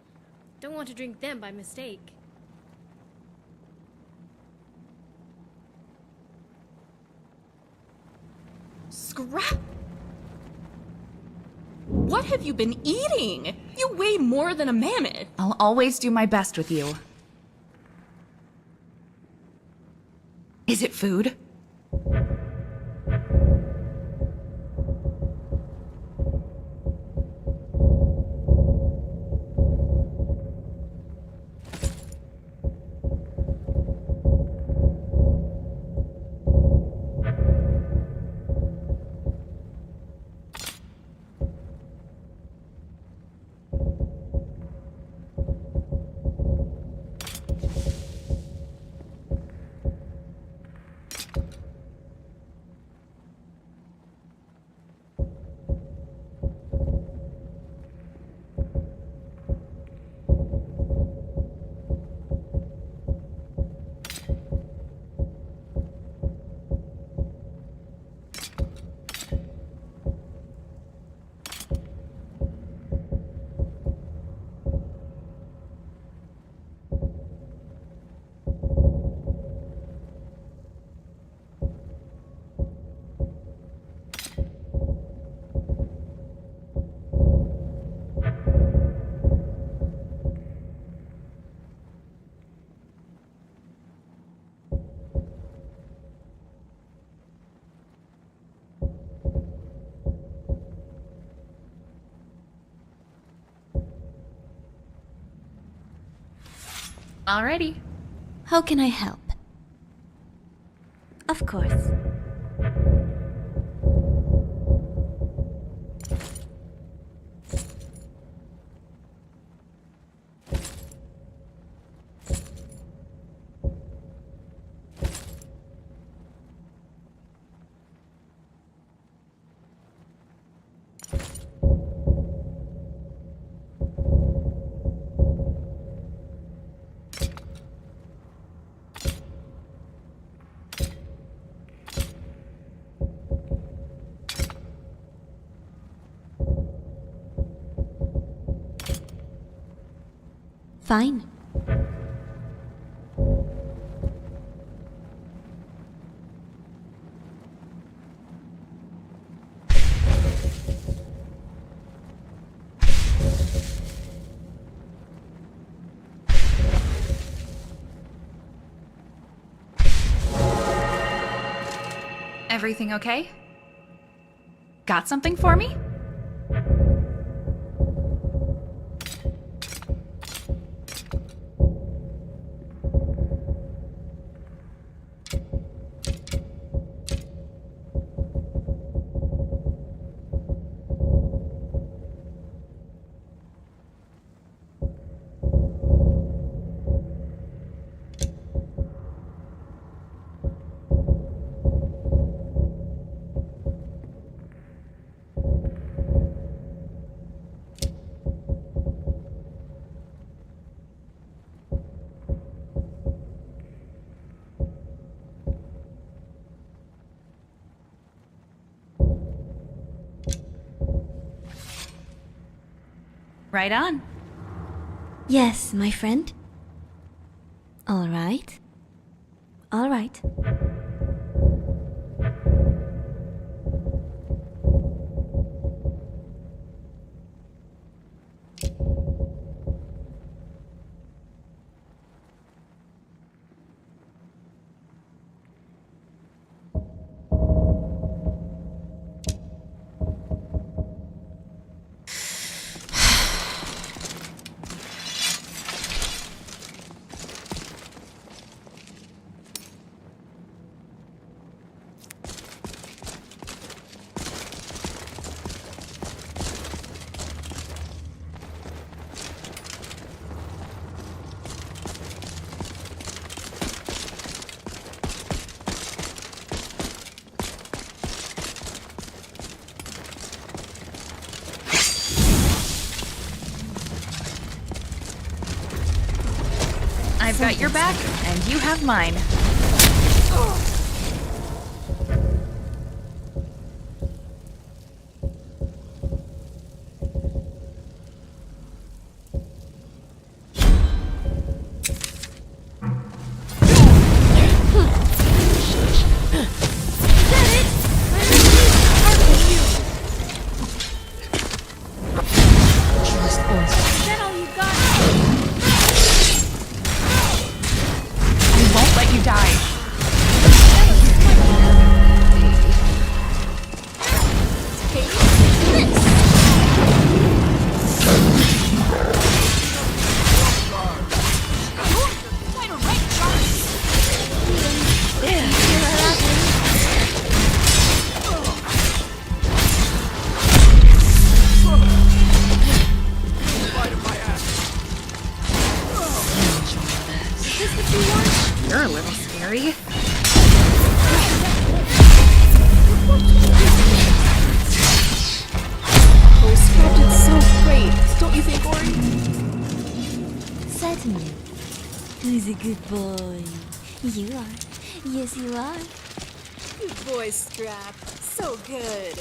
Don't want to drink them by mistake. Scrap? What have you been eating? You weigh more than a mammoth. I'll always do my best with you. Is it food? Alrighty. How can I help? Of course. Fine. Everything okay? Got something for me? Right on. Yes, my friend. All right. All right. I've got your back, and you have mine. You're a little scary. Oh, Scott did so great, don't you think, Ori? Certainly. Who's a good boy? You are. Yes, you are. Good boy, Strap. So good.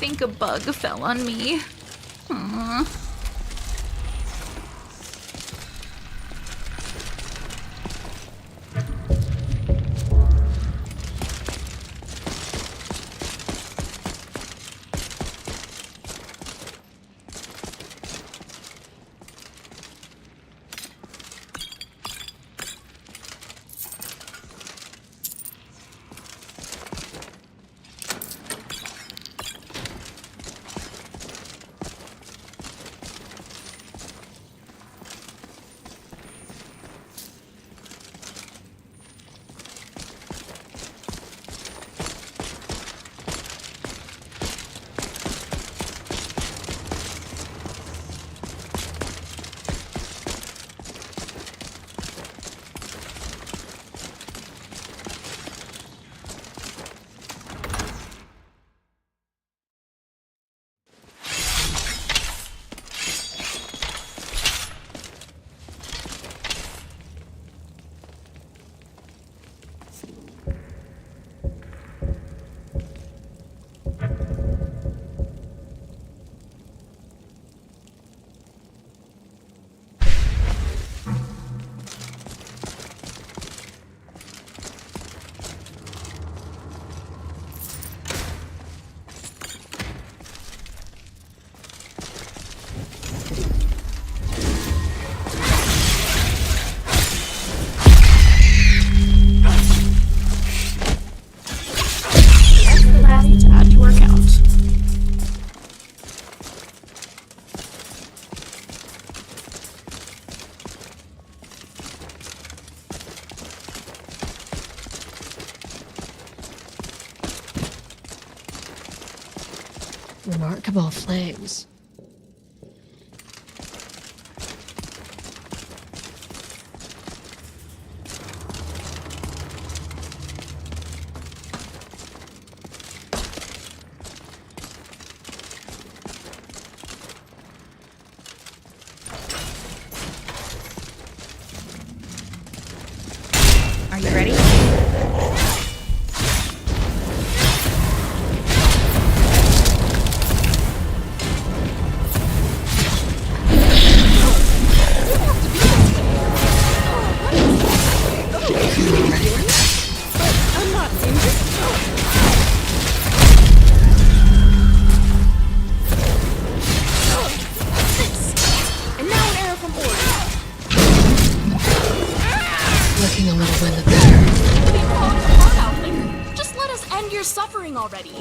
think a bug fell on me. Aww. Remarkable flames. Are you ready? Looking a little winded there. Just let us end your suffering already.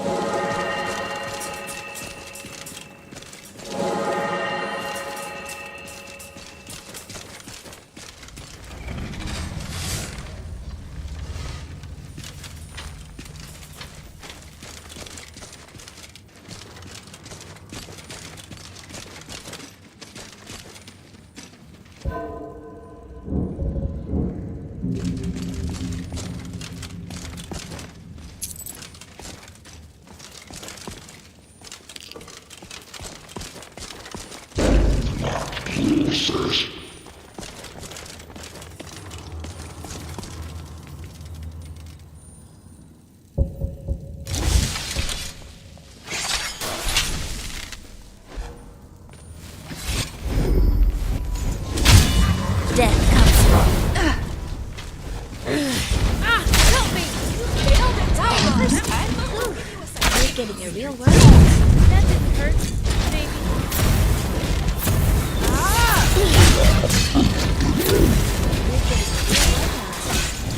Death comes from. Help me! You failed it first time. You're getting a real workout. That didn't hurt, maybe.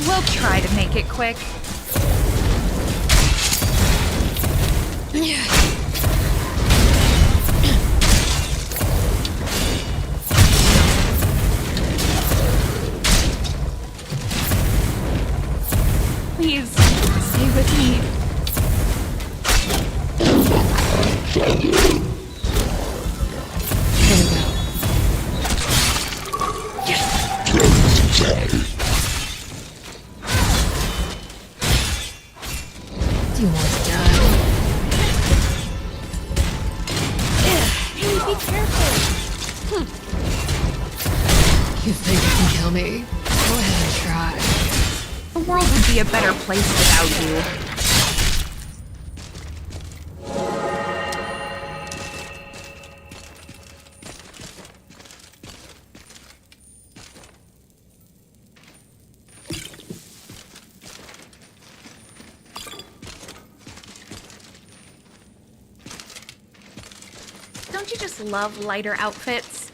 We'll try to make it quick. Please, stay with me. Do you want to die? Hey, be careful! You think you can kill me? Go ahead and try. The world would be a better place without you. Don't you just love lighter outfits?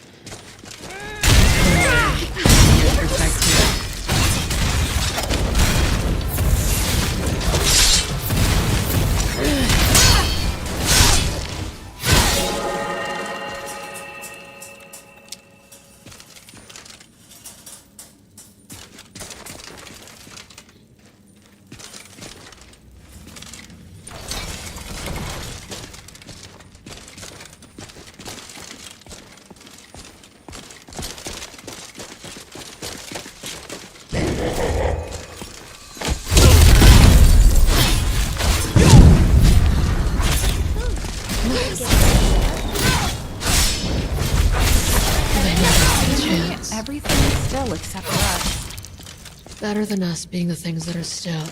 Everything is still except for us. Better than us being the things that are still.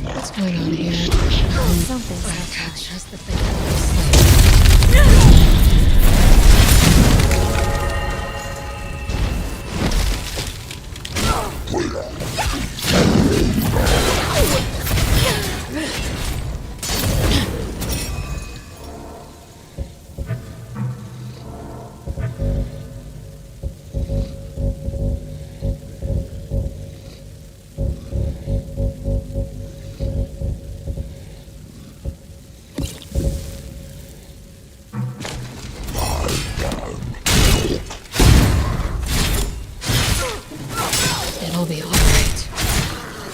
What's going on here? Something. It's just the thing that was like... It'll be alright.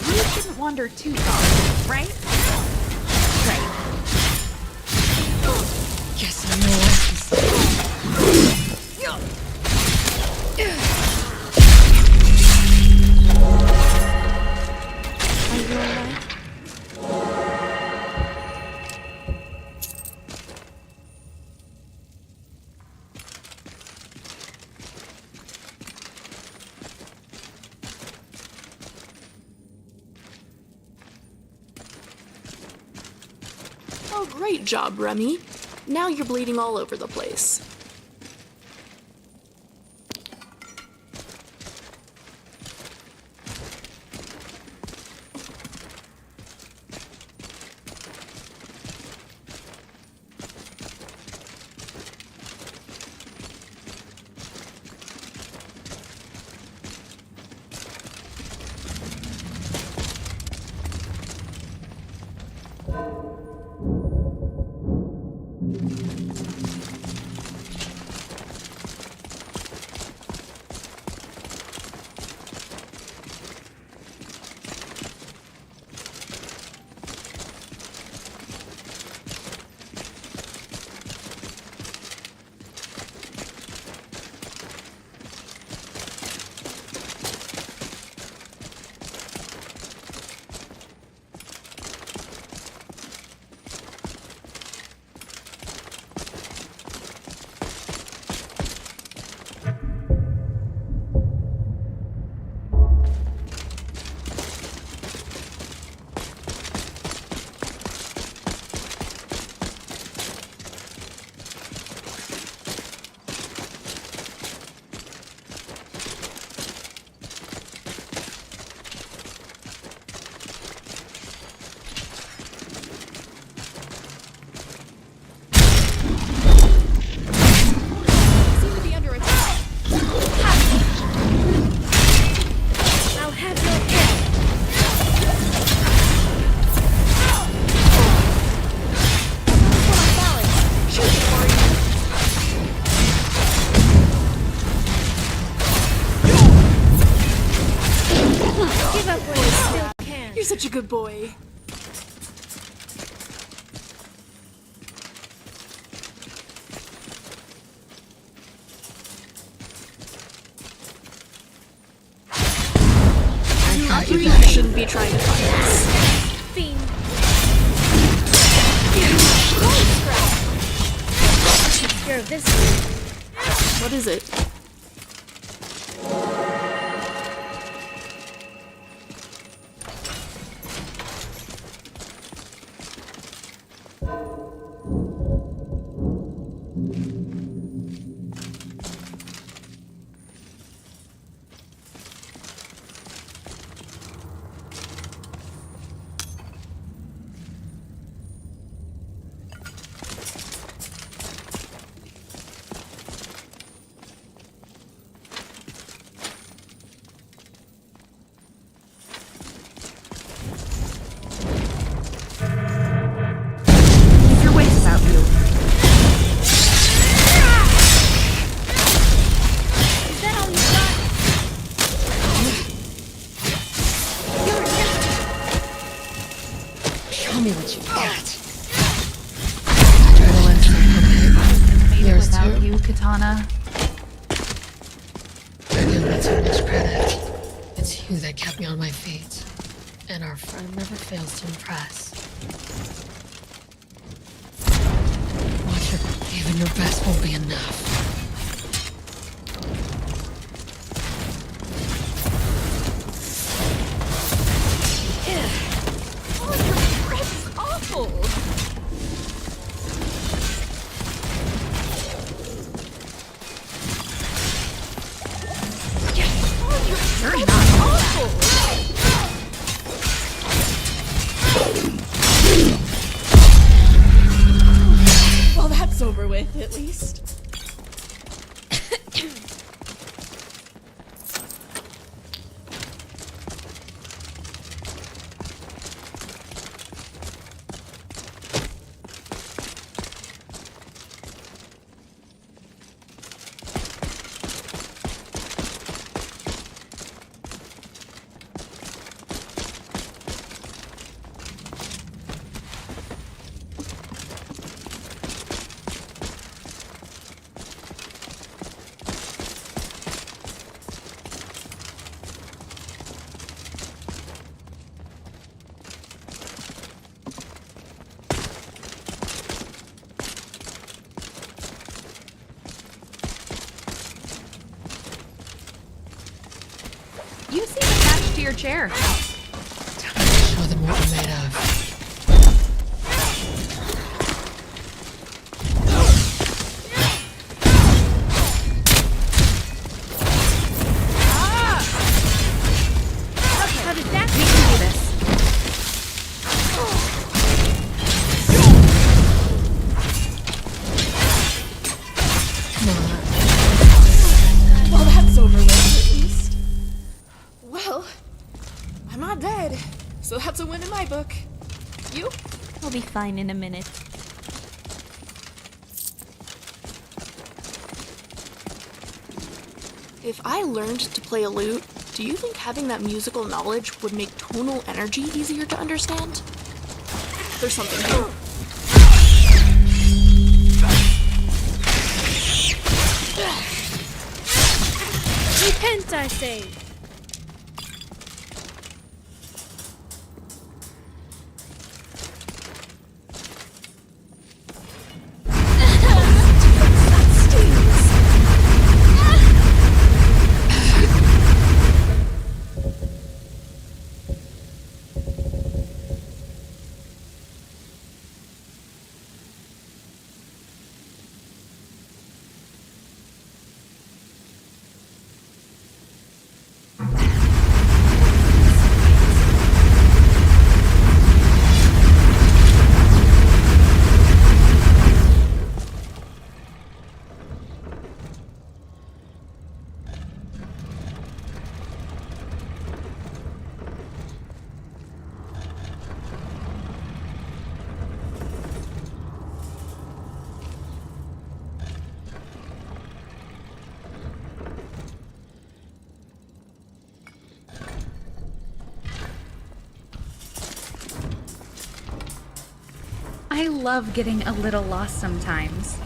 You shouldn't wander too far, right? Right. Guess I know what to say. Are you alright? Oh, great job, Remy. Now you're bleeding all over the place. up while you still can. You're such a good boy. You shouldn't be trying to find us. Fiend. Take care of this. What is it? Keep your wits about you. Is that all you got? Show me what you got. Adrenaline Made it Yours without too? you, Katana. You give me too much credit. It's you that kept me on my feet. And our friend never fails to impress. Watch her. Even your best won't be enough. Oh, your breath is awful. You're not awful. Well, that's over with, at least. You seem attached to your chair. Show them what we're made of. How did that We can do this. Come on. Well, that's over with, at least. Well, I'm not dead, so that's a win in my book. You? I'll be fine in a minute. If I learned to play a lute, do you think having that musical knowledge would make tonal energy easier to understand? There's something here. repent, I say? I love getting a little lost sometimes.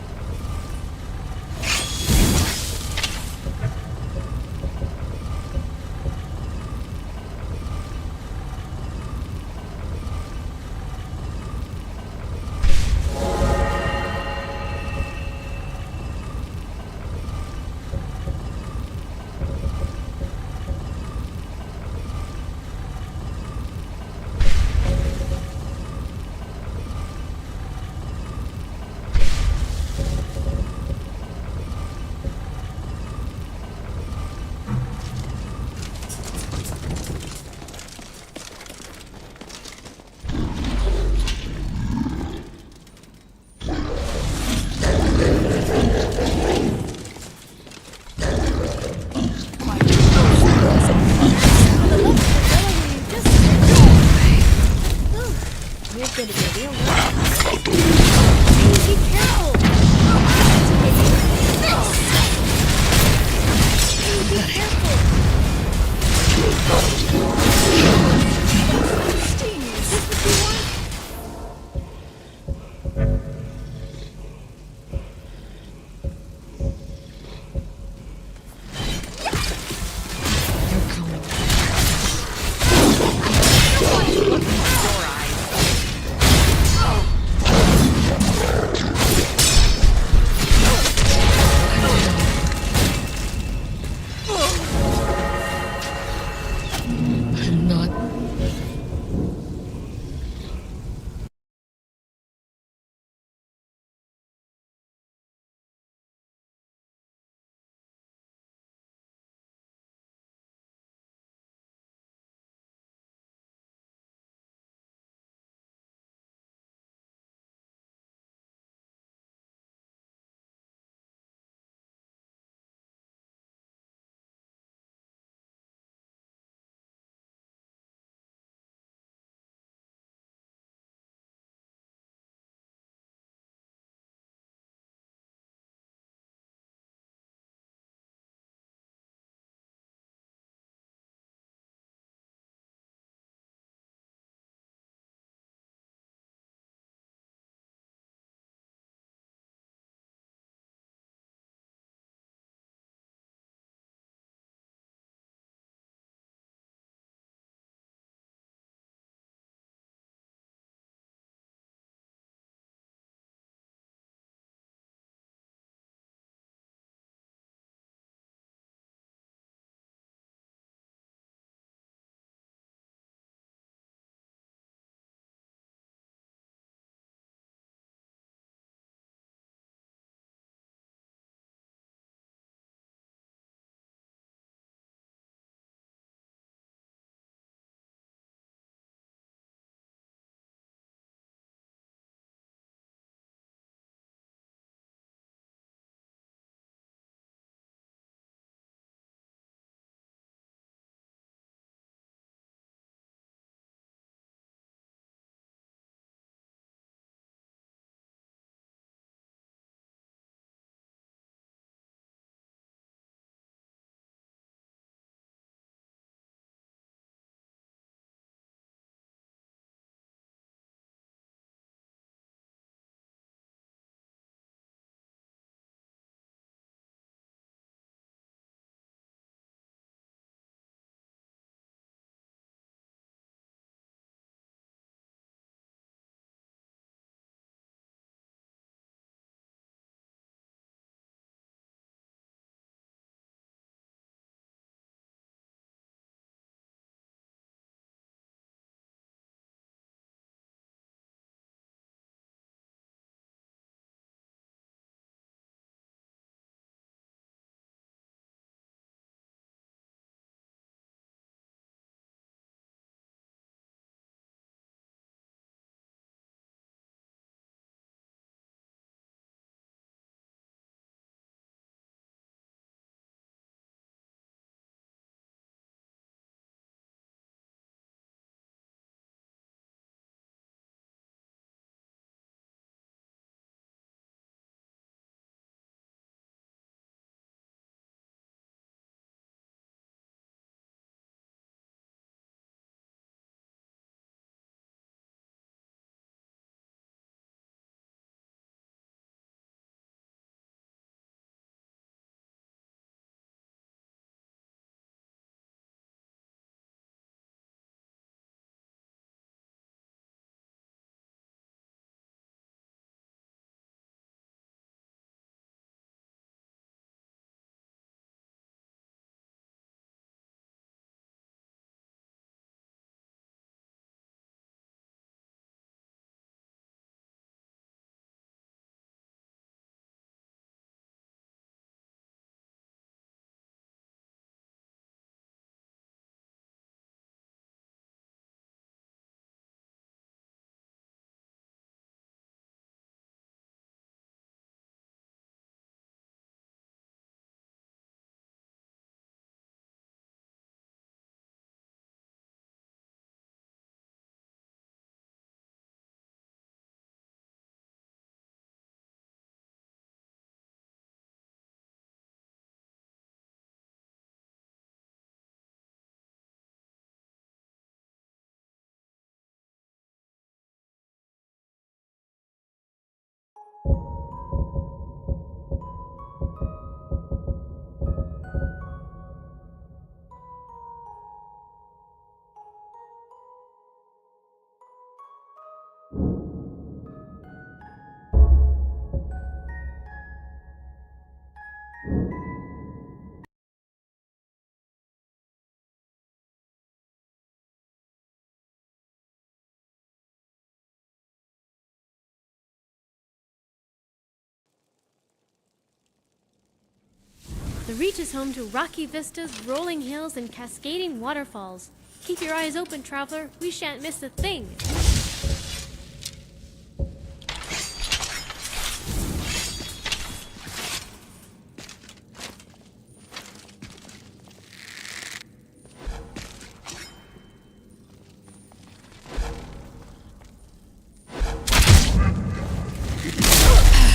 The Reach is home to rocky vistas, rolling hills, and cascading waterfalls. Keep your eyes open, traveler. We shan't miss a thing.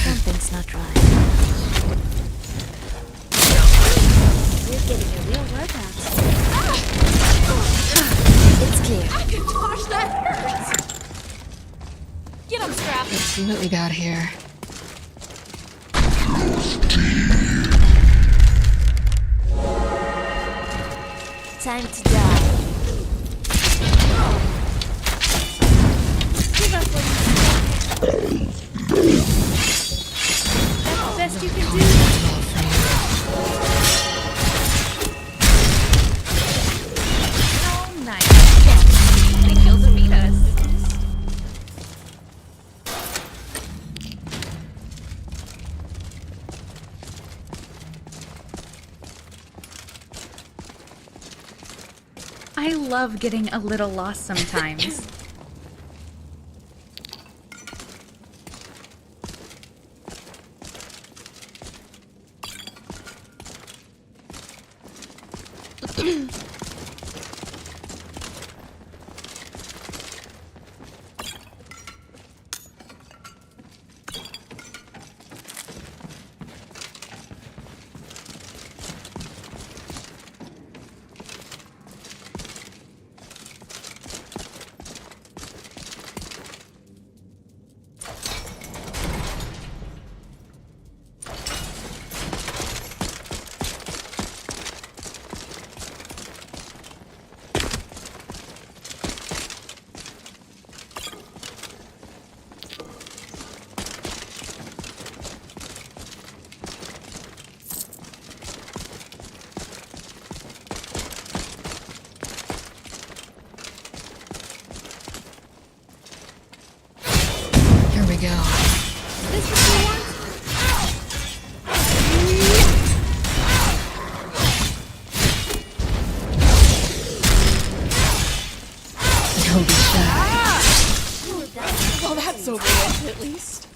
Something's not right. You're getting a real workout. It's clear. Gosh, that hurts! Get him, Scrap! Let's see what we got here. Time to die. Give us what you That's the best you can do. Oh, nice. Yes. They killed and beat us. I love getting a little lost sometimes. Here we go. This what you want? Don't be shy. Well, that's over with, at least.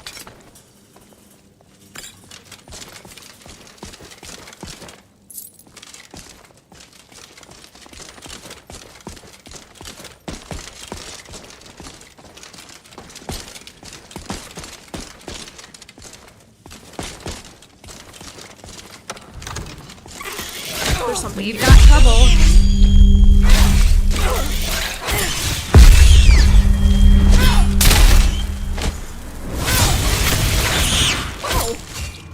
There's something. We've got trouble. Oh,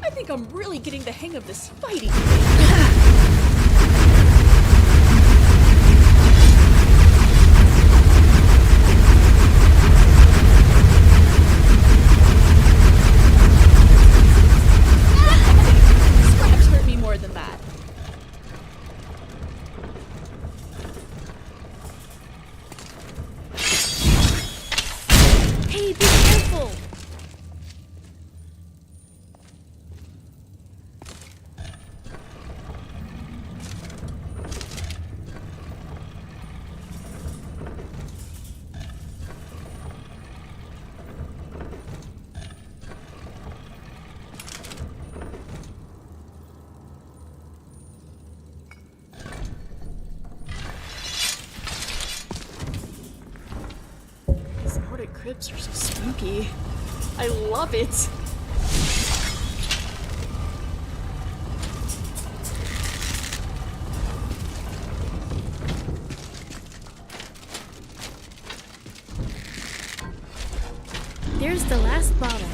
I think I'm really getting the hang of this fighting. Scraps hurt me more than that. Hey, be careful! These Nordic crypts are so spooky. I love it. There's the last bottle.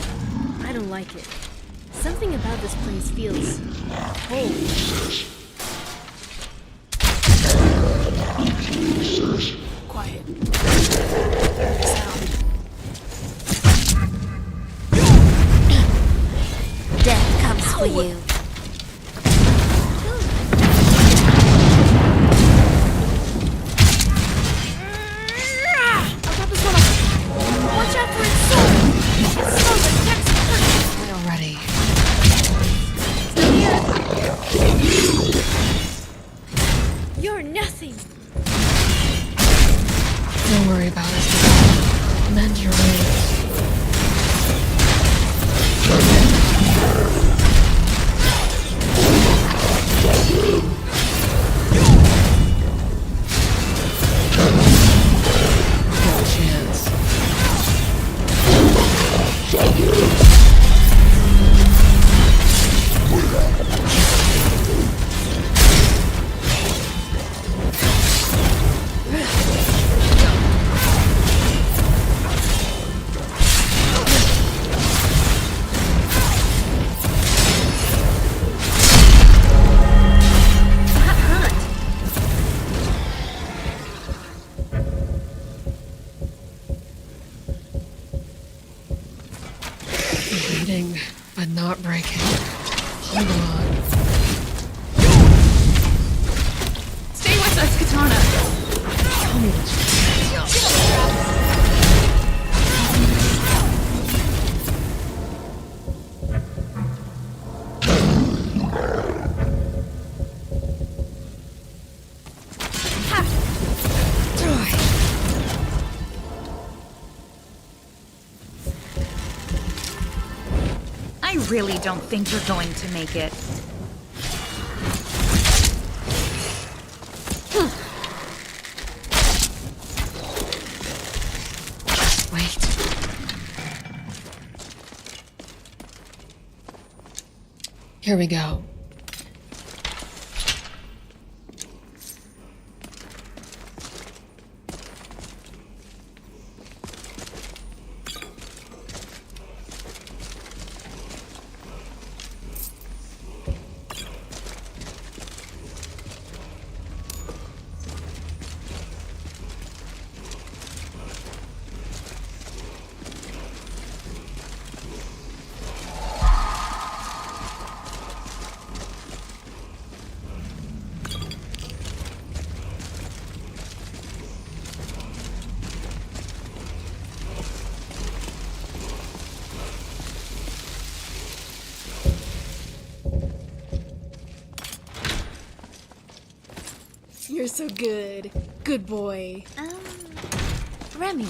I don't like it. Something about this place feels cold. Quiet. Death comes for you. I'll pop this one off. Watch out for its soul. Its soul attacks the person. Already. Still here. Don't worry about us. Mend your ways. No chance. Bleeding, but not breaking. Hold on. Stay with us, Katana. Tell me what I really don't think you're going to make it. Wait. Here we go. You're so good. Good boy. Remy?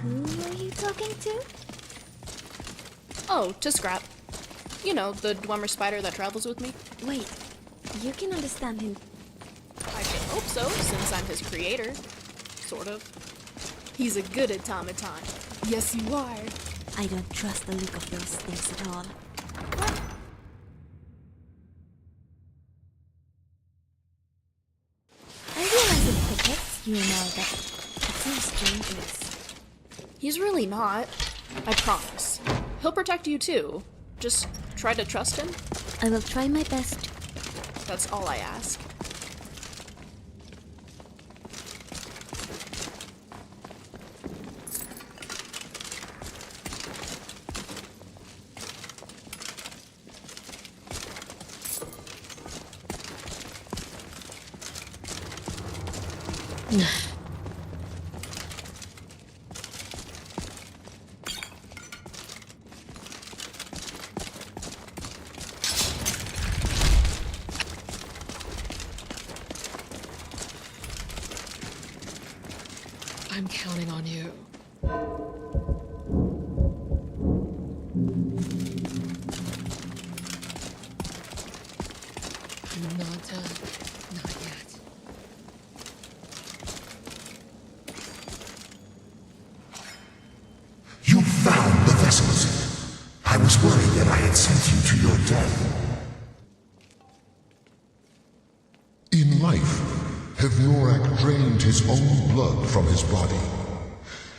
Who are you talking to? Oh, to Scrap. You know, the Dwemer spider that travels with me. Wait, you can understand him. I should hope so, since I'm his creator. Sort of. He's a good automaton. Yes, you are. I don't trust the look of those things at all. I realize it protects you and all, but it seems dangerous. He's really not. I promise. He'll protect you too. Just try to trust him. I will try my best. That's all I ask. I'm counting on you. I'm not done. Not yet. life, Hevnorak drained his own blood from his body.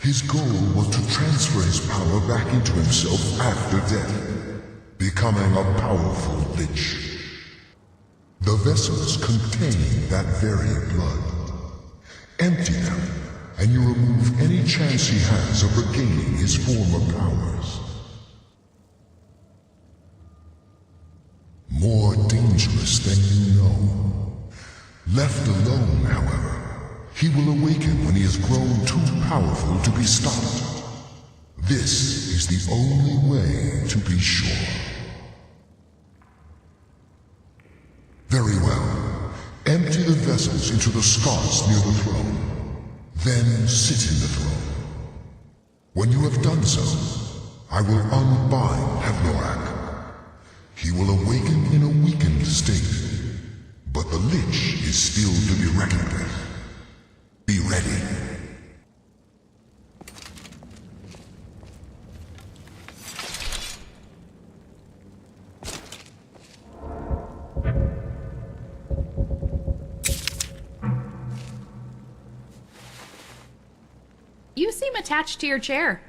His goal was to transfer his power back into himself after death, becoming a powerful lich. The vessels contain that very blood. Empty them, and you remove any chance he has of regaining his former powers. More dangerous than you know. Left alone, however, he will awaken when he has grown too powerful to be stopped. This is the only way to be sure. Very well. Empty the vessels into the sconce near the throne. Then sit in the throne. When you have done so, I will unbind Hevnorak. He will awaken in a weakened state, but the Lich is still to be reckoned with. Be ready. You seem attached to your chair.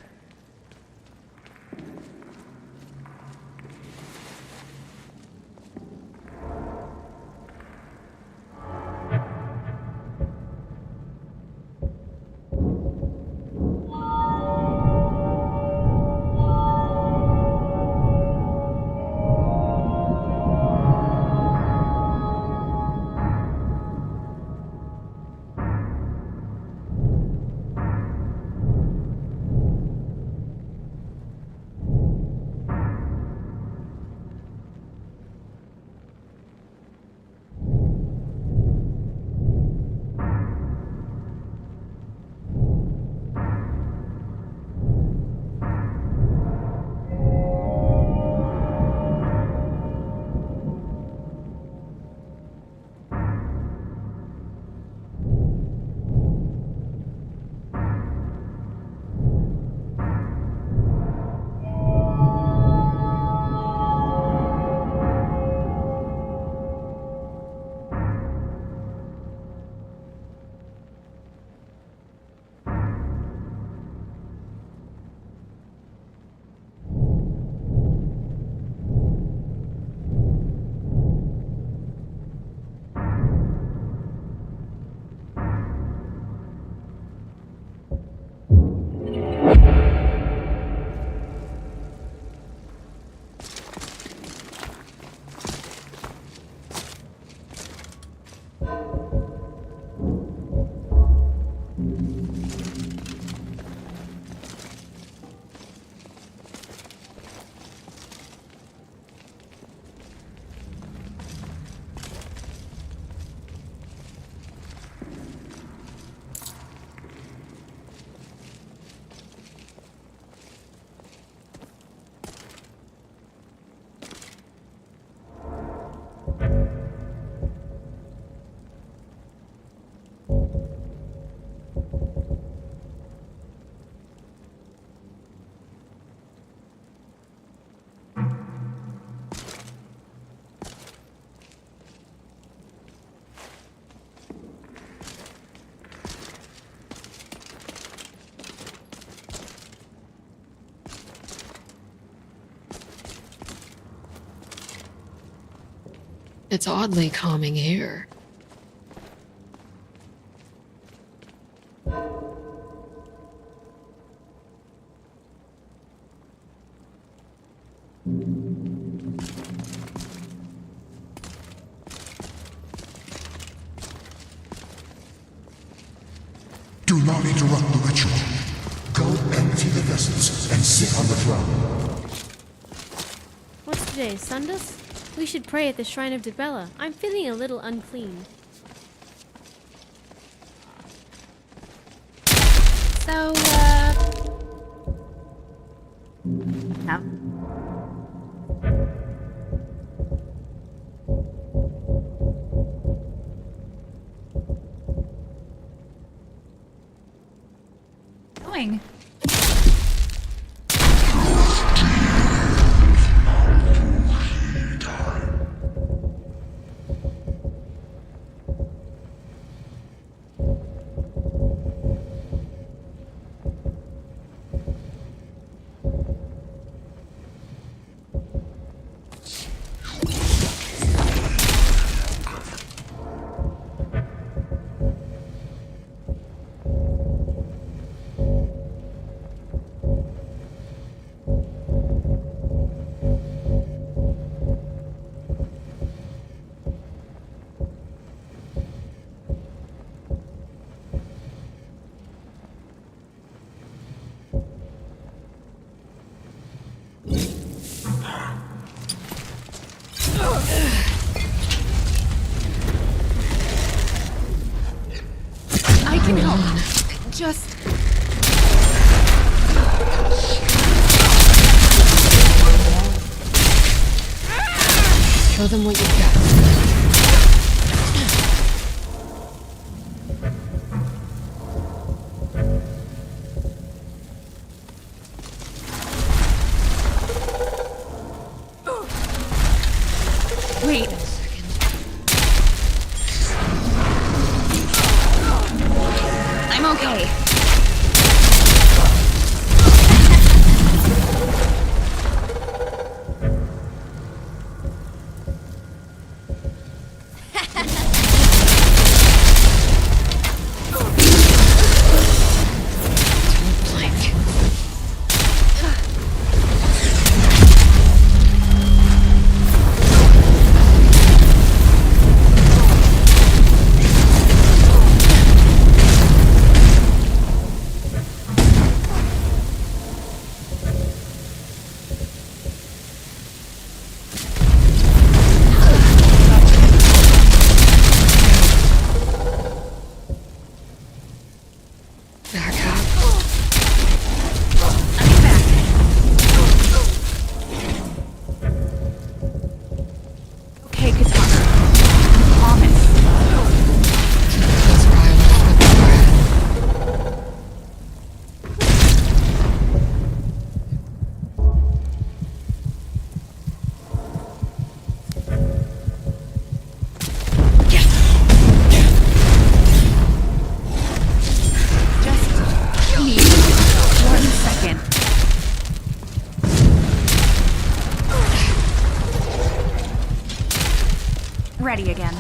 It's oddly calming here. Do not interrupt the ritual. Go empty the vessels and sit on the throne. What's today, Sundas? We should pray at the Shrine of Dibella. I'm feeling a little unclean. So, no. Going. just... Show them what you've got. Wait. I'm okay. Ready again.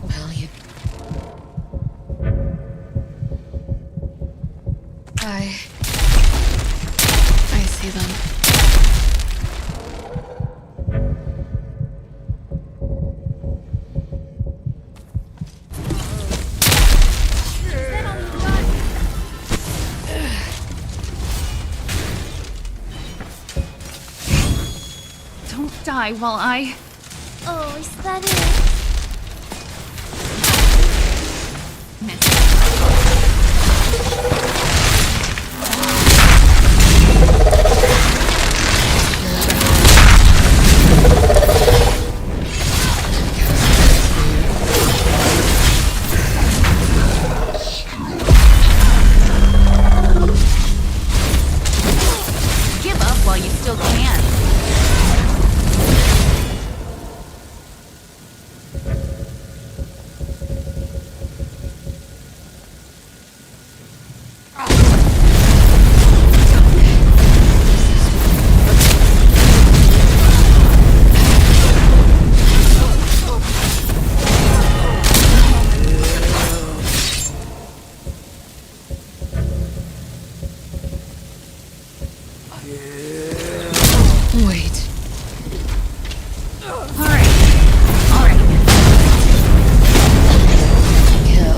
Well, you... I see them. Don't die while I... Oh, is that it? Give up while you still can. Wait. Alright. Kill.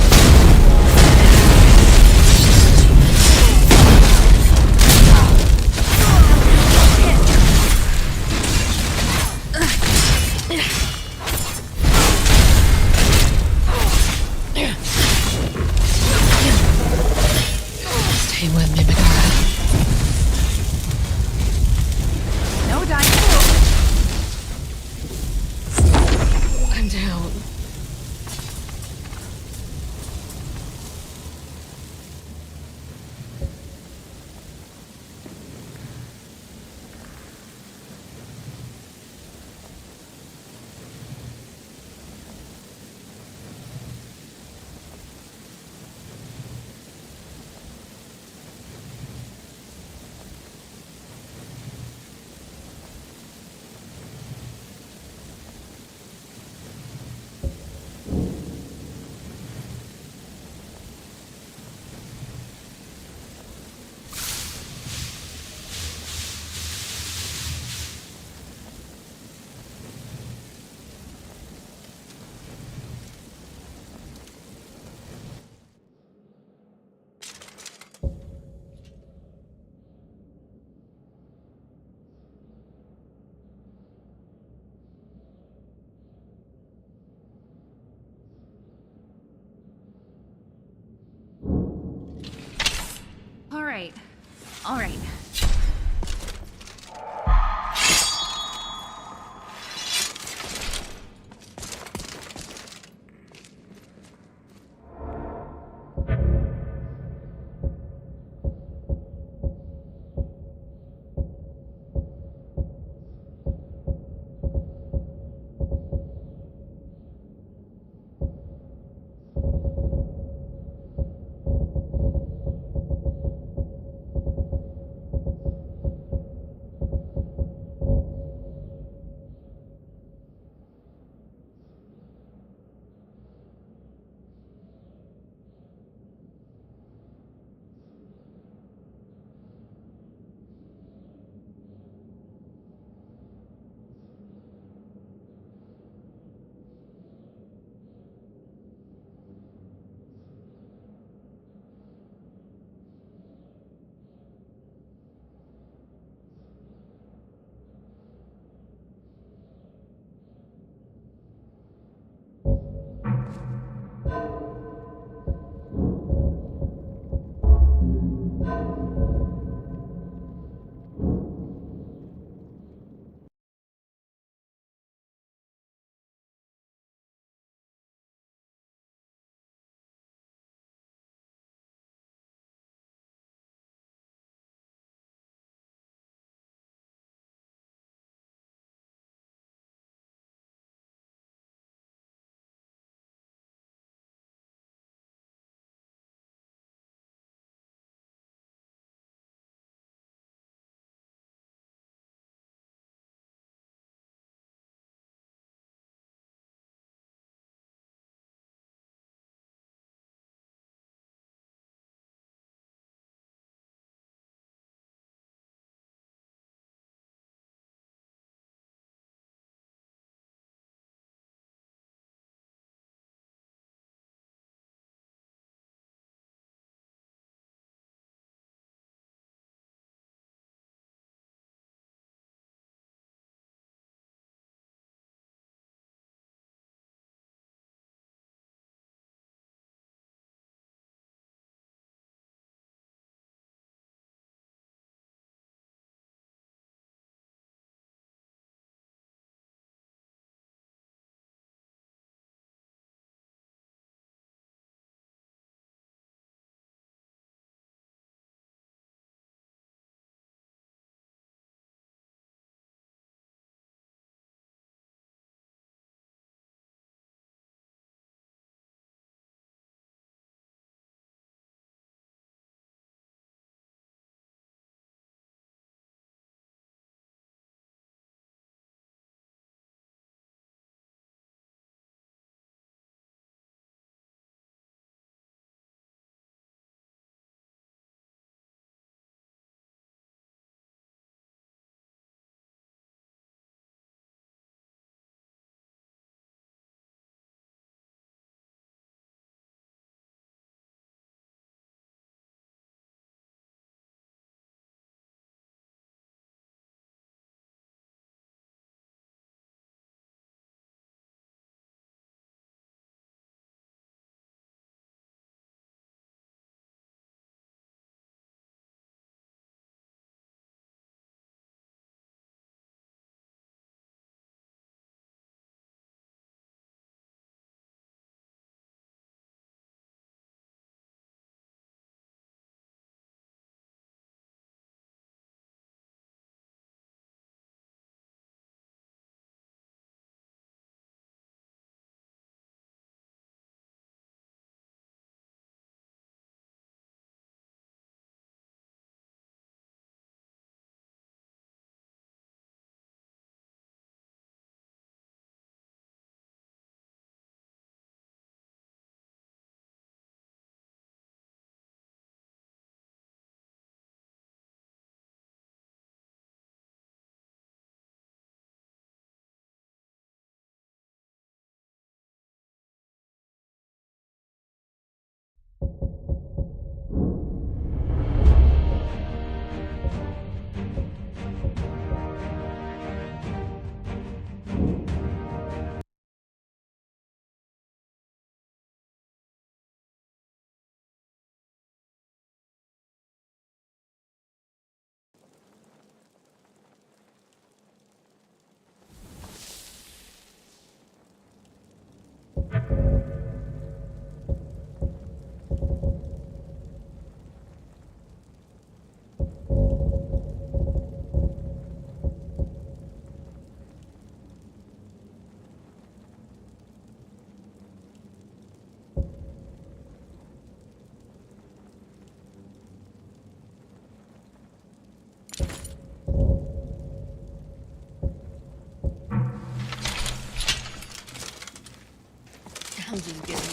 Stay with me, Megara. No dying. I'm down. Alright. Alright.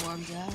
warmed up.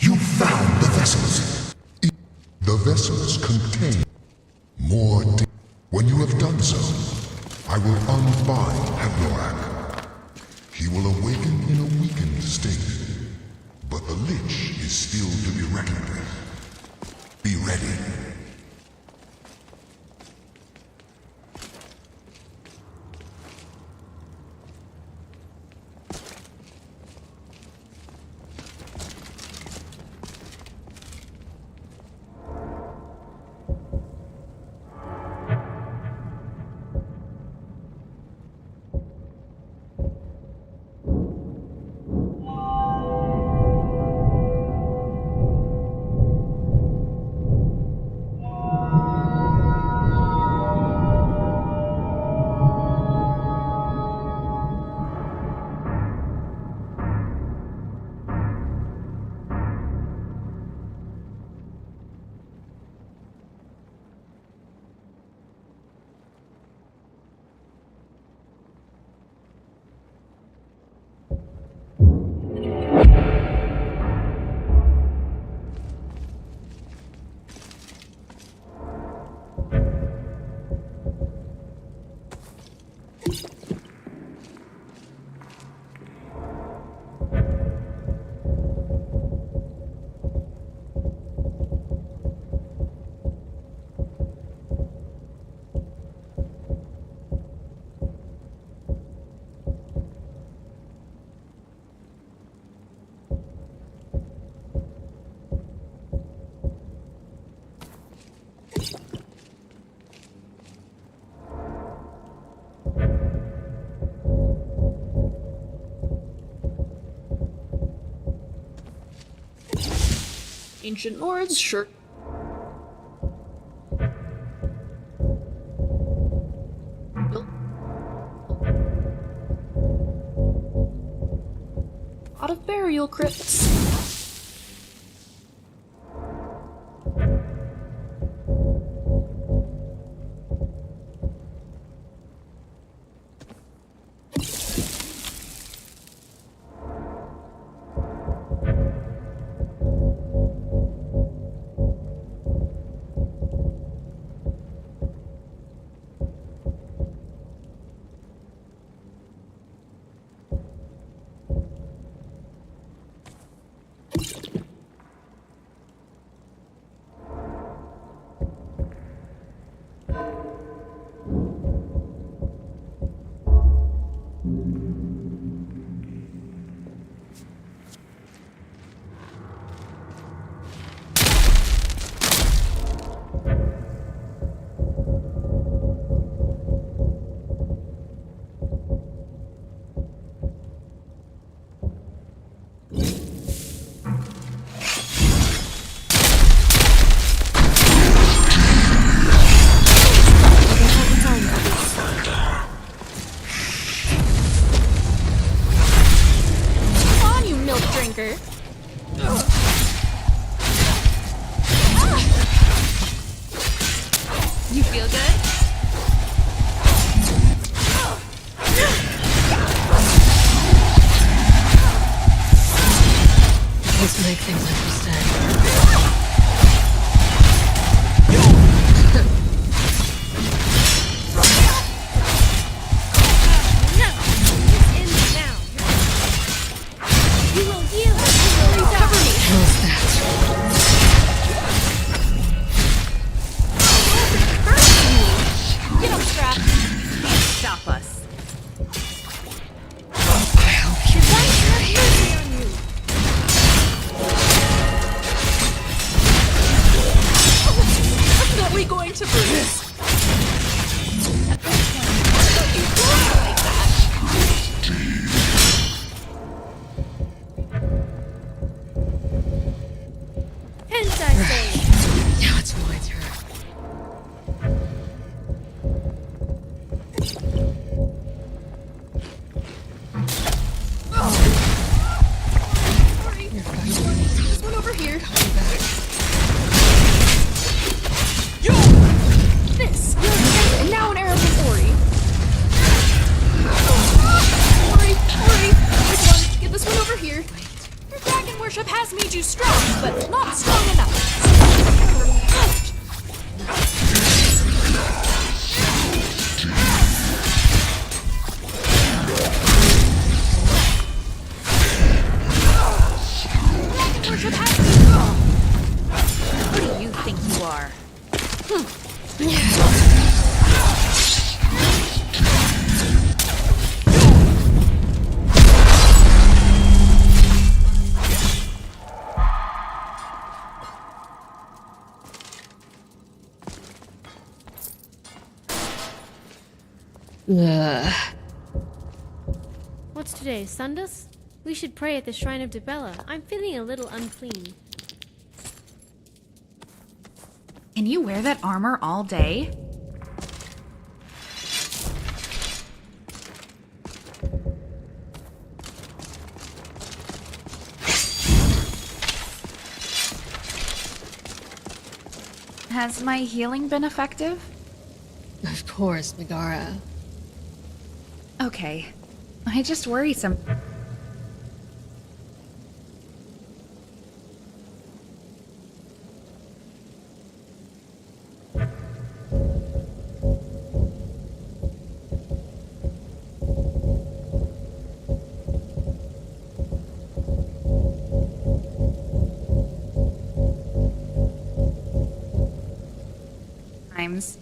You found the vessels. The vessels contain more. When you have done so, I will unbind Hebnorak. He will awaken in a weakened state, but the Lich is still to be reckoned with. Be ready. Ancient Nords, sure. Lot of burial crypts. to Bruce. Hence I say. Now it's my turn. Sorry. This one over here. Yo! This! And now an arrow from Ori. Ori! This one. Get this one over here. Your dragon worship has made you strong, but not strong enough. Dragon worship has made you strong. Who do you think you are? Ugh. What's today, Sundas? We should pray at the Shrine of Dibella. I'm feeling a little unclean. Can you wear that armor all day? Has my healing been effective? Of course, Megara. Okay. I just worry some. Times.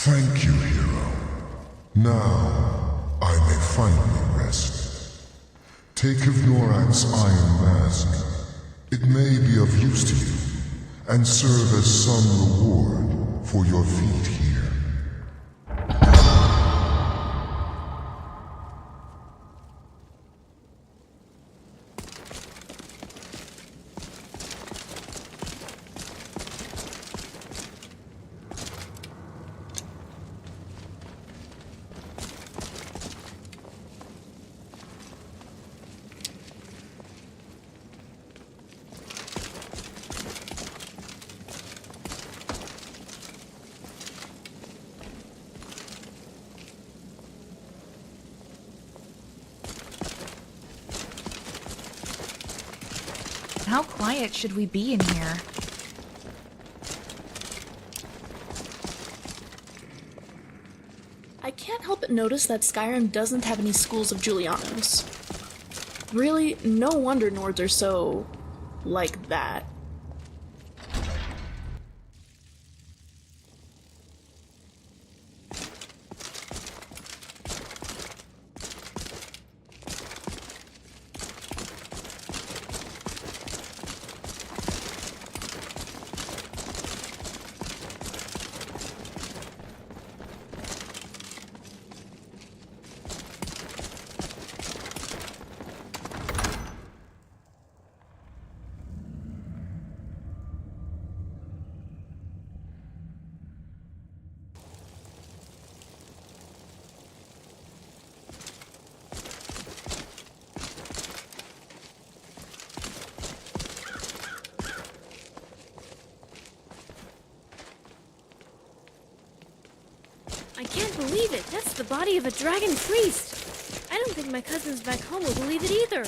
Thank you, hero. Now, I may finally rest. Take Evnorak's iron mask. It may be of use to you, and serve as some reward for your feat here. How quiet should we be in here? I can't help but notice that Skyrim doesn't have any schools of Julianos. Really, no wonder Nords are so... like that. I can't believe it. That's the body of a dragon priest. I don't think my cousins back home will believe it either.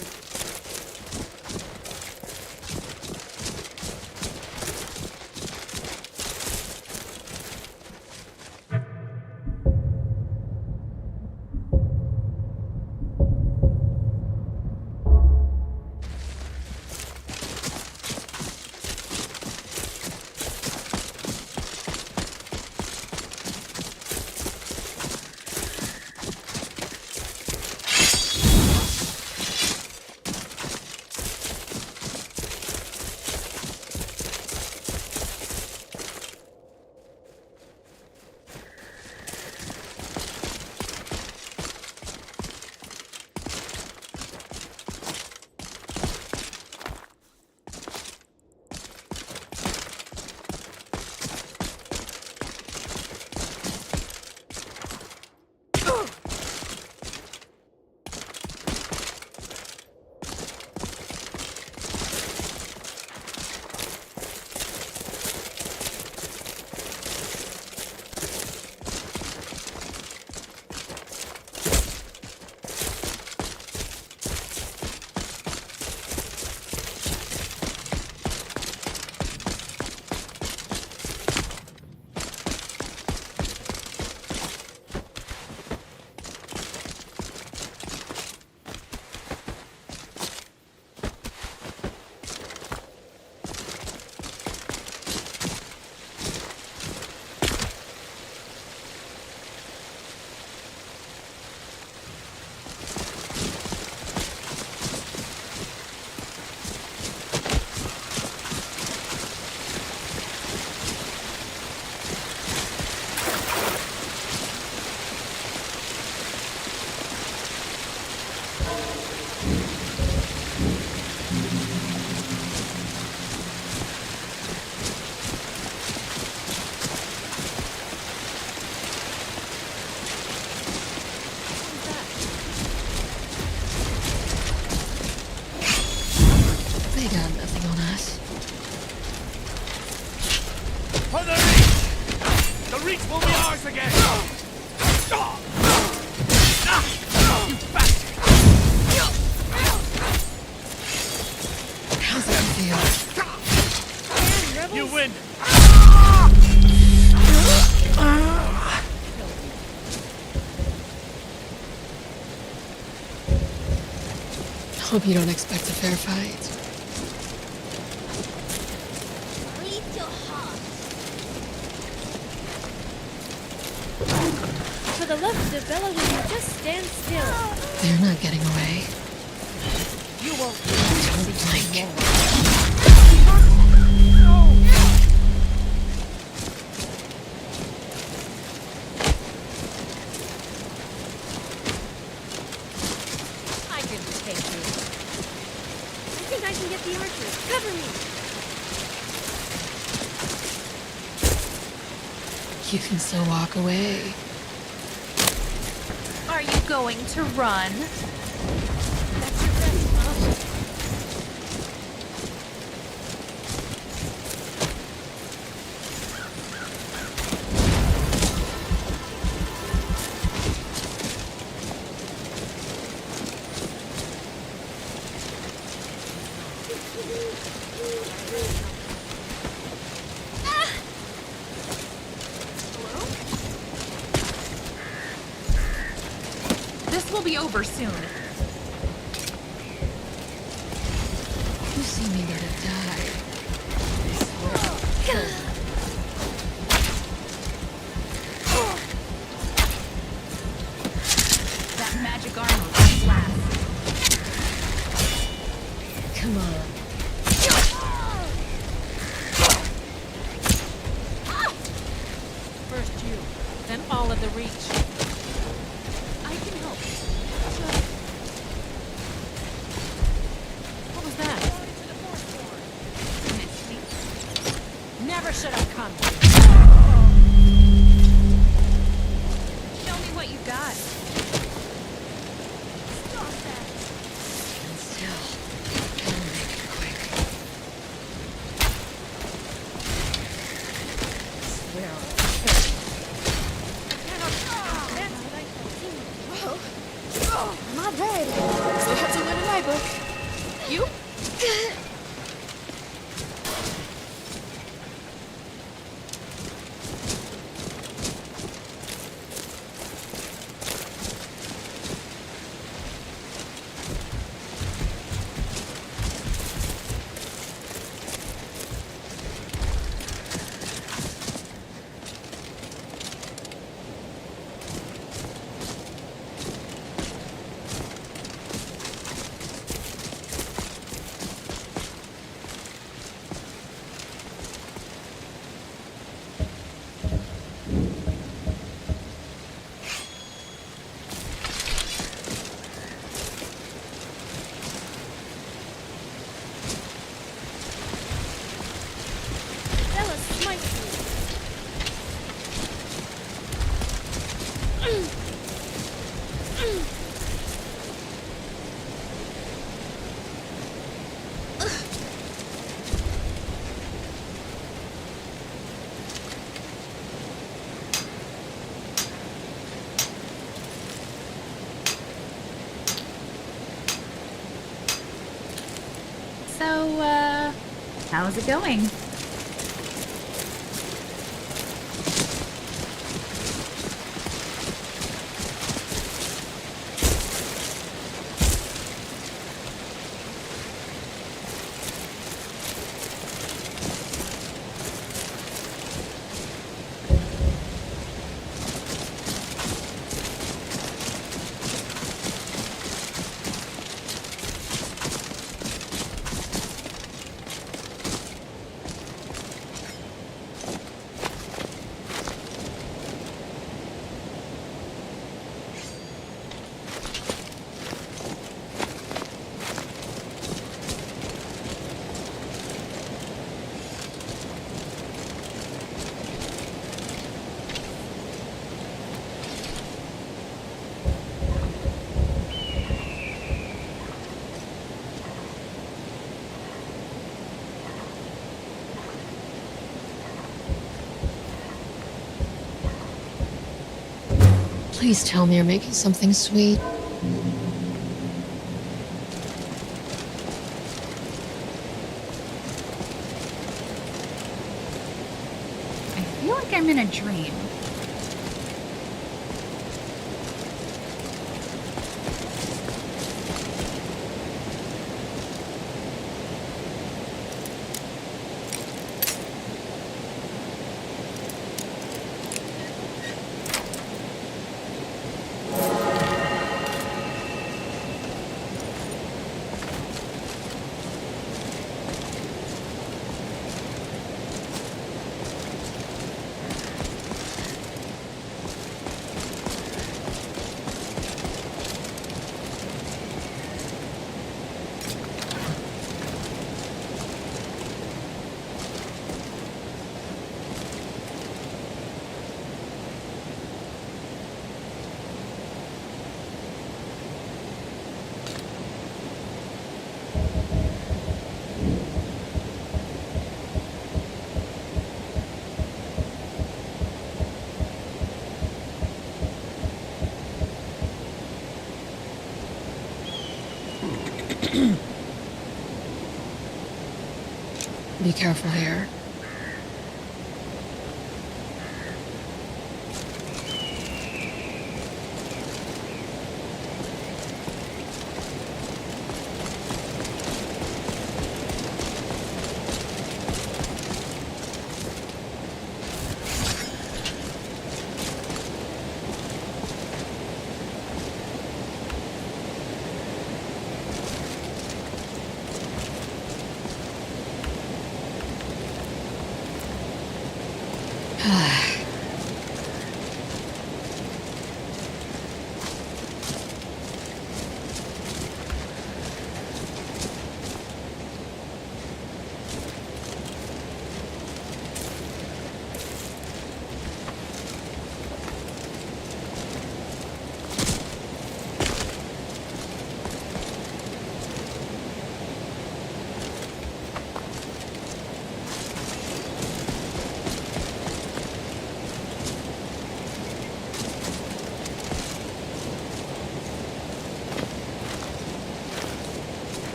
Hope you don't expect a fair fight. For the love of the bellowing, just stand still. They're not getting away. You won't. Don't blink. I can take you. I think I can get the archers. Cover me. You can still walk away. Are you going to run? That's your best option. This will be over soon. You see me there to die. That magic armor won't last. Come on. First you, then all of the reach. I can help. What was that? Never should have come. Show me what you got. Stop that. And still, gotta make it quick. Swear I'll kill you. I cannot. red. So that's a win in my book. You? So, how's it going? Please tell me you're making something sweet. I feel like I'm in a dream. Be careful here.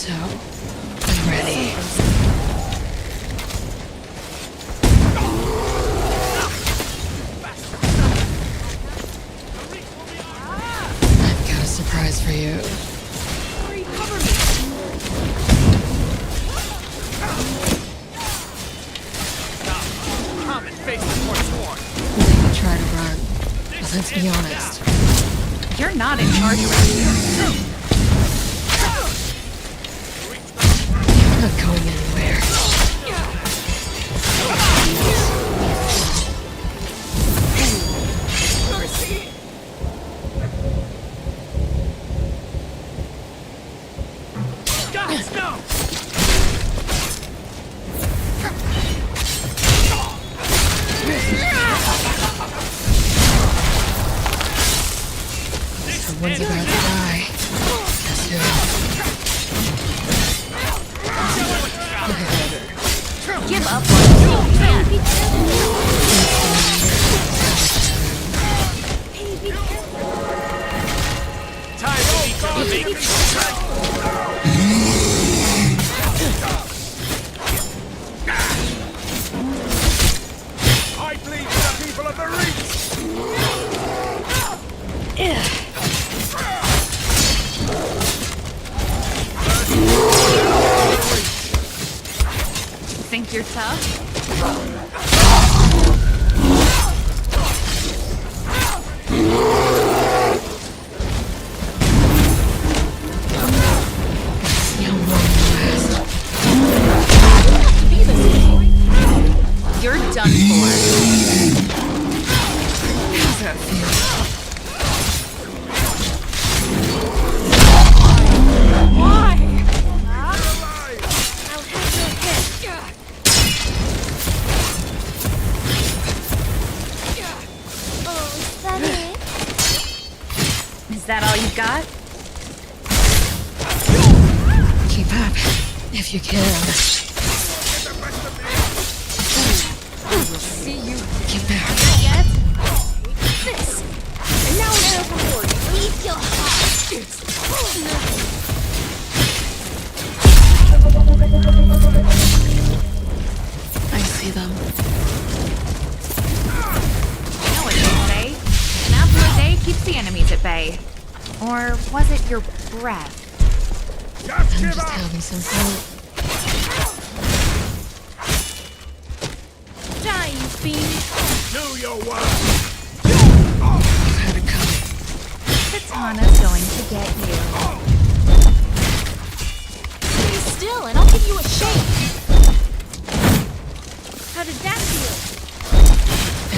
So, I'm ready. I've got a surprise for you. Hurry, cover me! Come and face the Forsworn. They could try to run, but let's be honest. You're not in charge around here. I'm not going anywhere. Guys, no! Someone's about to die. Guess who? Give up on you can't. Time to become a big I bleed for the people of the Reach! Think you're tough? You're done for. How's that feel? Why? I'll have your head. Oh, is that it? Is that all you got? Keep up, if you can. See you Get back. yet? This! And now an arrow from Lord. Eat your heart. I see them. You know what they say? An apple a day keeps the enemies at bay. Or was it your breath? I'm just having some fun. Die, you fiend! Do your work! I've had it coming. Katana's going to get you. Stay still and I'll give you a shake! How did that feel?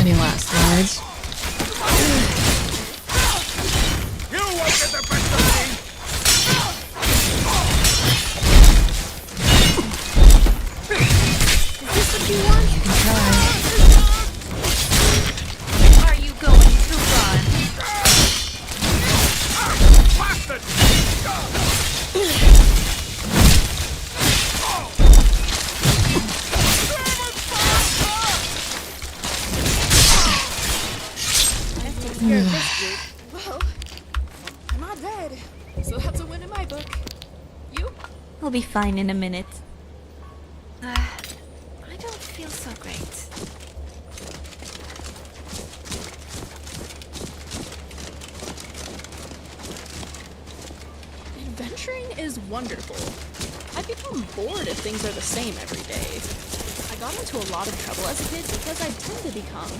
Any last words? You won't get the best of me! Is this what you want? You can try. Are you going to run? Bastard! That takes care of this group. Well, I'm not dead. So that's a win in my book. You? I'll be fine in a minute. I don't feel so great. Adventuring is wonderful. I've become bored if things are the same every day. I got into a lot of trouble as a kid because I tend to become.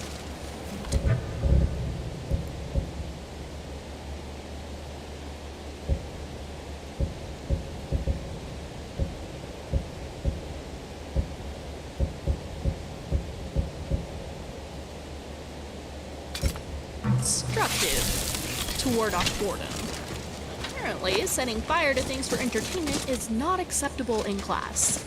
Destructive. To ward off boredom. Apparently, setting fire to things for entertainment is not acceptable in class.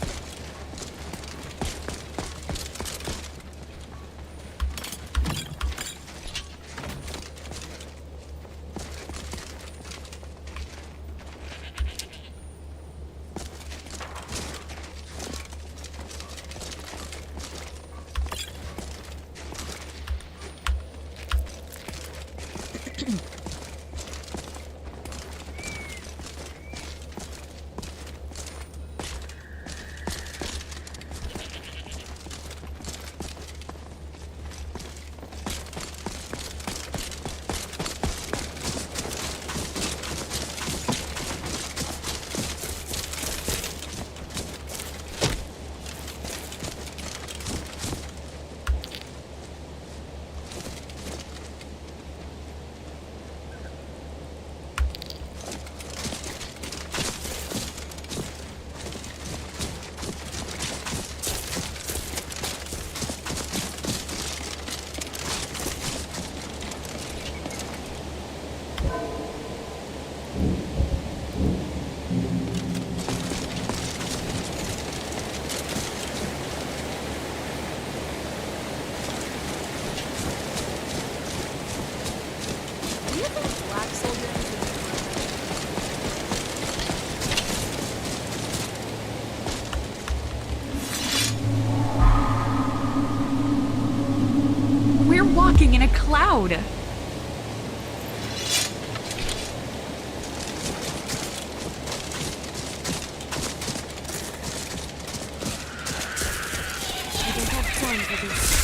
loud. I don't have time for this.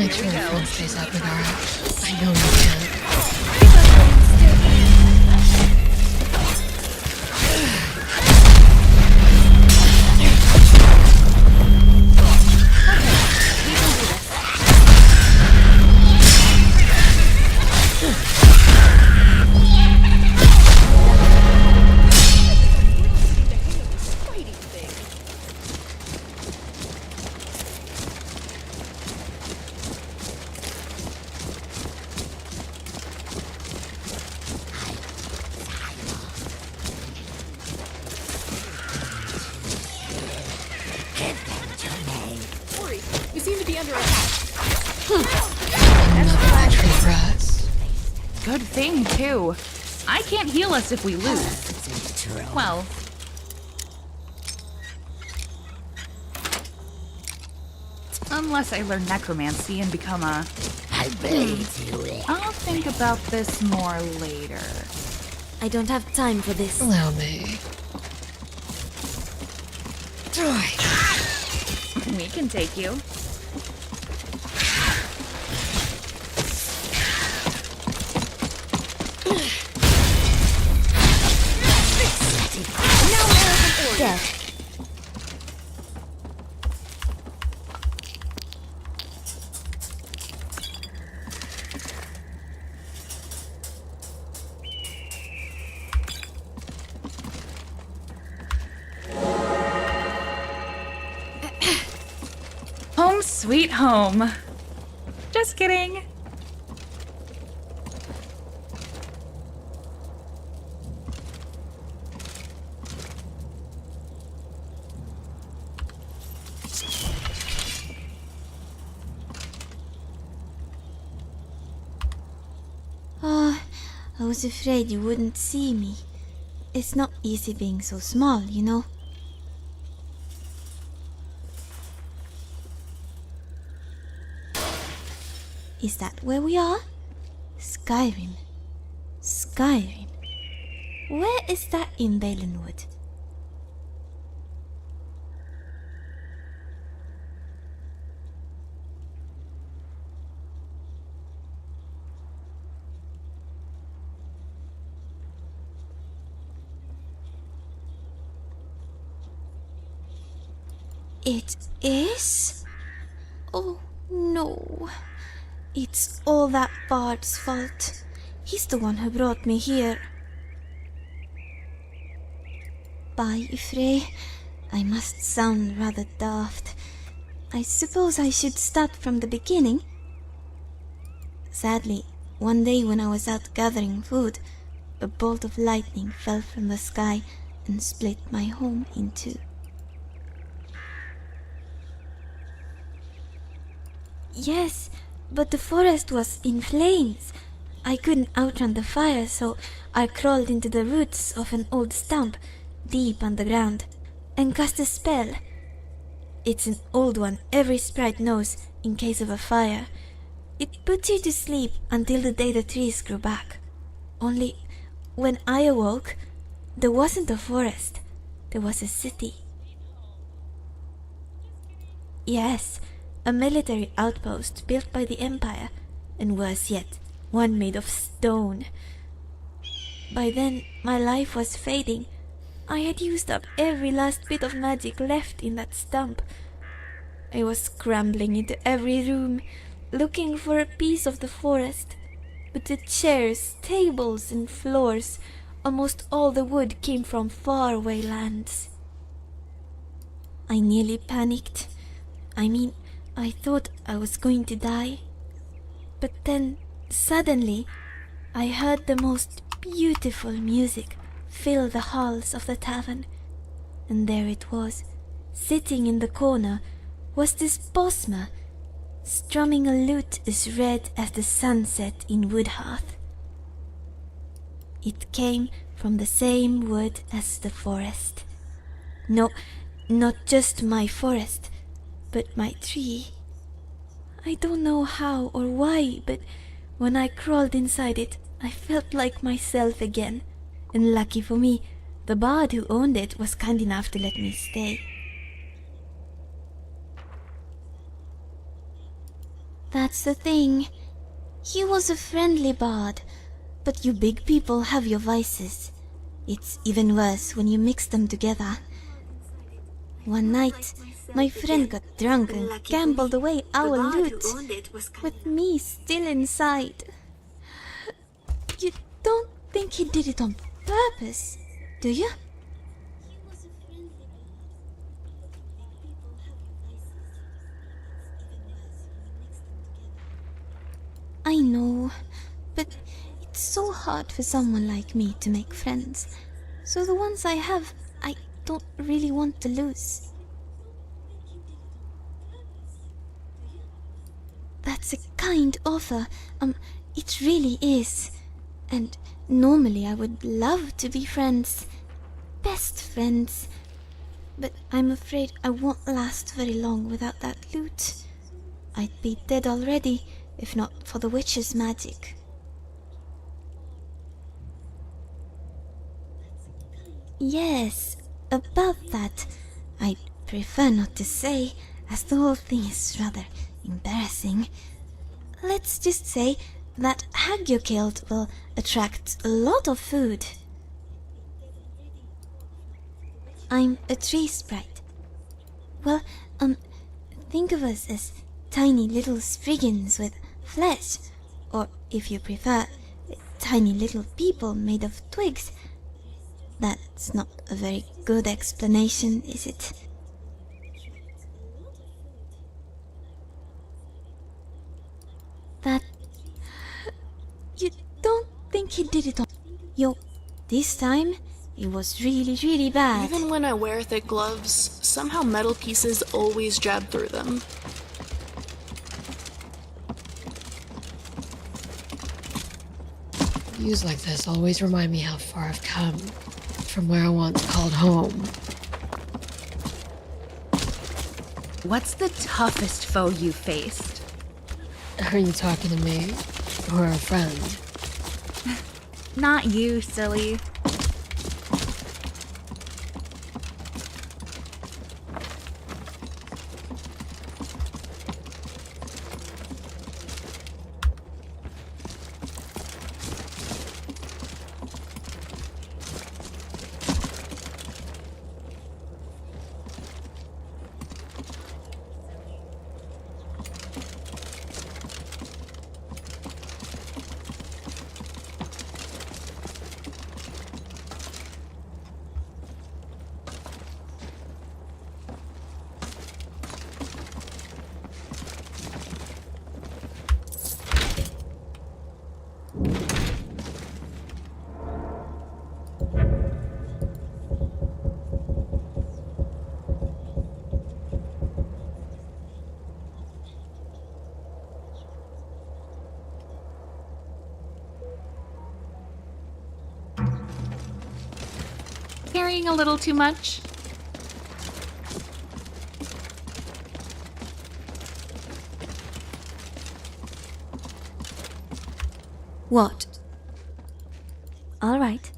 make sure the phone stays up with our app. I know you can. Ori, we seem to be under attack. Another entry for us. Good thing, too. I can't heal us if we lose. Well, unless I learn necromancy and become a... I'll think about this more later. I don't have time for this. Allow me. We can take you. Death. Home sweet home. Just kidding. Oh, I was afraid you wouldn't see me. It's not easy being so small, you know. Is that where we are? Skyrim. Skyrim. Where is that in Valenwood? It is? Oh no. It's all that bard's fault. He's the one who brought me here. Bye, Ifrey. I must sound rather daft. I suppose I should start from the beginning. Sadly, one day when I was out gathering food, a bolt of lightning fell from the sky and split my home in two. Yes, but the forest was in flames. I couldn't outrun the fire, so I crawled into the roots of an old stump, deep underground, and cast a spell. It's an old one every sprite knows in case of a fire. It puts you to sleep until the day the trees grew back. Only, when I awoke, there wasn't a forest. There was a city. Yes, a military outpost built by the Empire, and worse yet, one made of stone. By then, my life was fading. I had used up every last bit of magic left in that stump. I was scrambling into every room, looking for a piece of the forest. But the chairs, tables, and floors, almost all the wood came from faraway lands. I nearly panicked. I thought I was going to die. But then, suddenly, I heard the most beautiful music fill the halls of the tavern. And there it was, sitting in the corner, was this Bosma, strumming a lute as red as the sunset in Woodhearth. It came from the same wood as the forest. No, not just my forest, but my tree. I don't know how or why, but when I crawled inside it, I felt like myself again. And lucky for me, the bard who owned it was kind enough to let me stay. That's the thing. He was a friendly bard, but you big people have your vices. It's even worse when you mix them together. One night, my friend got drunk and gambled away our loot, with me still inside. You don't think he did it on purpose, do you? I know, but it's so hard for someone like me to make friends. So the ones I have, I don't really want to lose. That's a kind offer. It really is. And normally I would love to be friends. Best friends. But I'm afraid I won't last very long without that loot. I'd be dead already, if not for the witch's magic. Yes, about that, I'd prefer not to say, as the whole thing is rather embarrassing. Let's just say that hag you killed will attract a lot of food. I'm a tree sprite. Well, think of us as tiny little spriggans with flesh, or if you prefer, tiny little people made of twigs. That's not a very good explanation, is it? That... You don't think he did it on... Yo, this time, it was really bad. Even when I wear thick gloves, somehow metal pieces always jab through them. Views like this always remind me how far I've come from where I once called home. What's the toughest foe you faced? Are you talking to me or a friend? Not you, silly. Carrying a little too much? What? All right.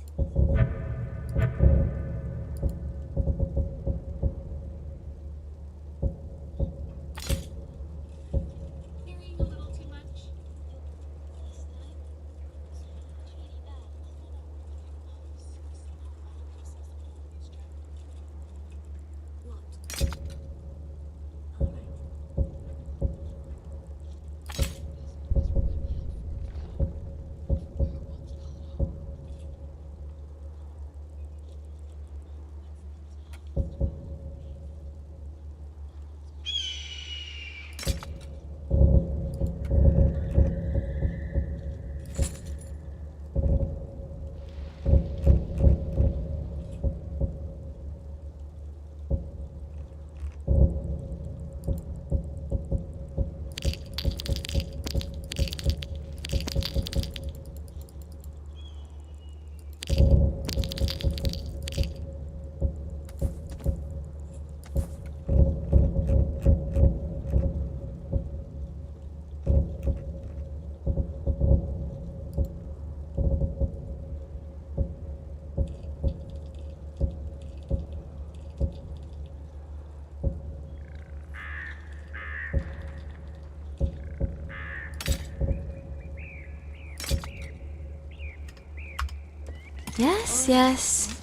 Yes, yes.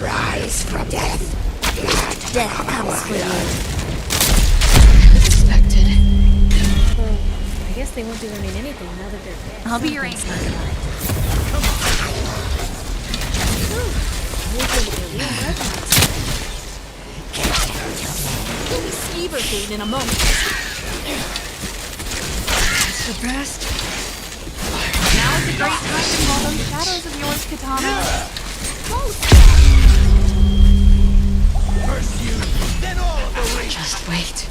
Rise from death. Death comes for you. Expected. Well, I guess they won't be learning anything now that they're dead. I'll be your anchor. You'll be Skeever food in a moment. That's the best. Now is a great time to call those shadows of yours, Katana. First you, then all of the rings. Just wait.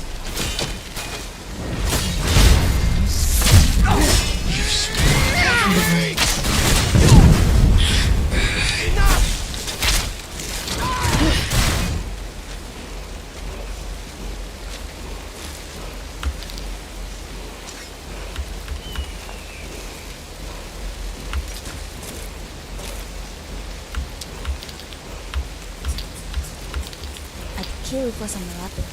Kill for some rabbit.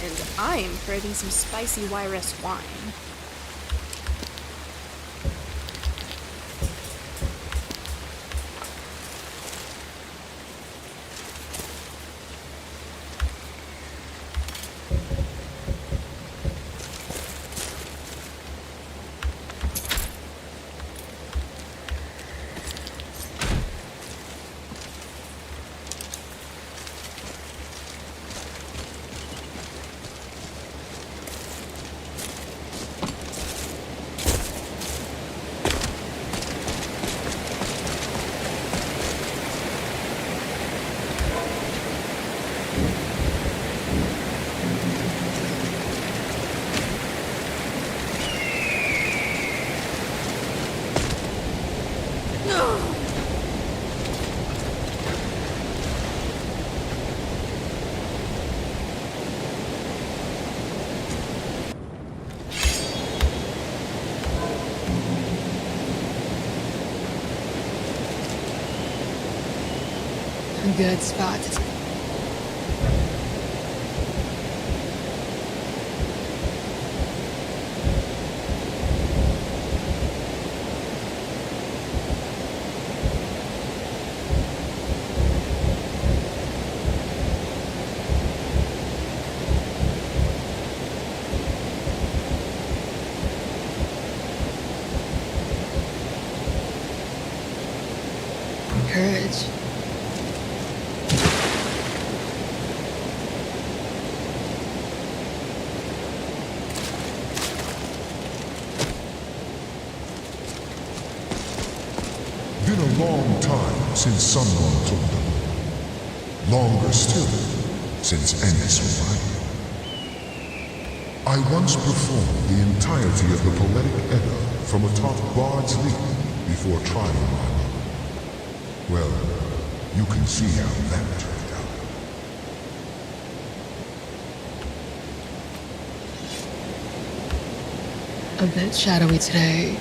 And I'm craving some spicy YRS wine. Good spot. Courage. Been a long time since someone told them. Longer still, since any survived. I once performed the entirety of the poetic Edda from atop Bard's Leap before trying my luck. Well, you can see how that turned out. A bit shadowy today.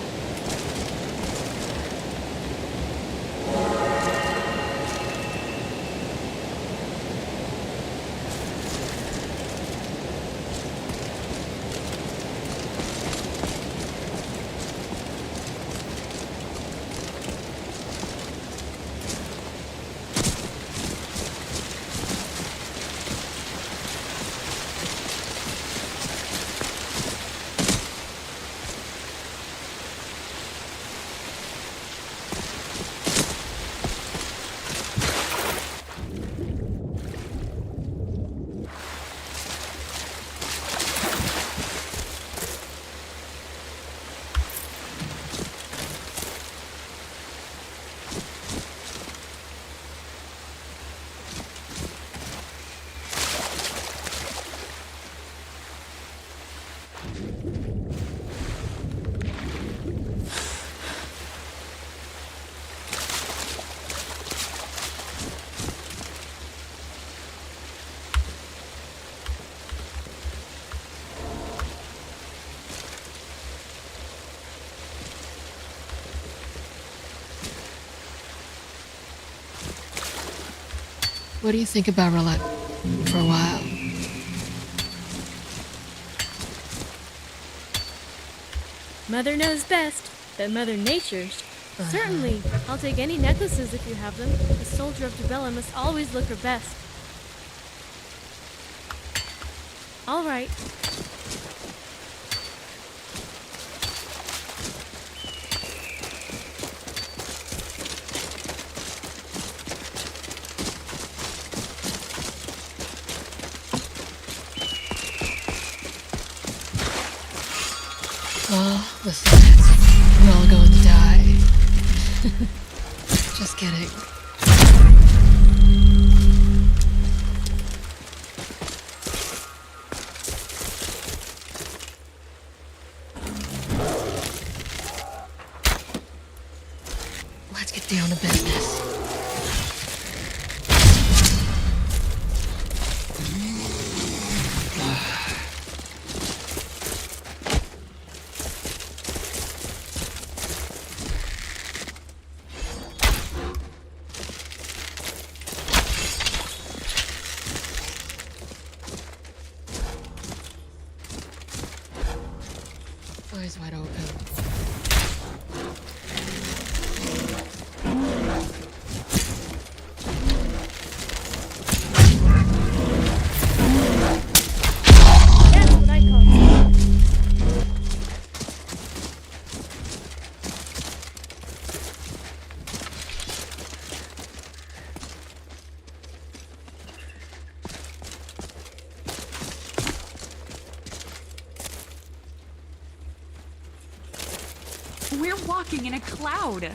What do you think about for a while? Mother knows best, but Mother Nature's. Certainly, I'll take any necklaces if you have them. A soldier of Dubella must always look her best. All right. Well, with that, we're all going to die. Just kidding. Let's get down to business. Eyes wide open. That's what I call it. We're walking in a cloud.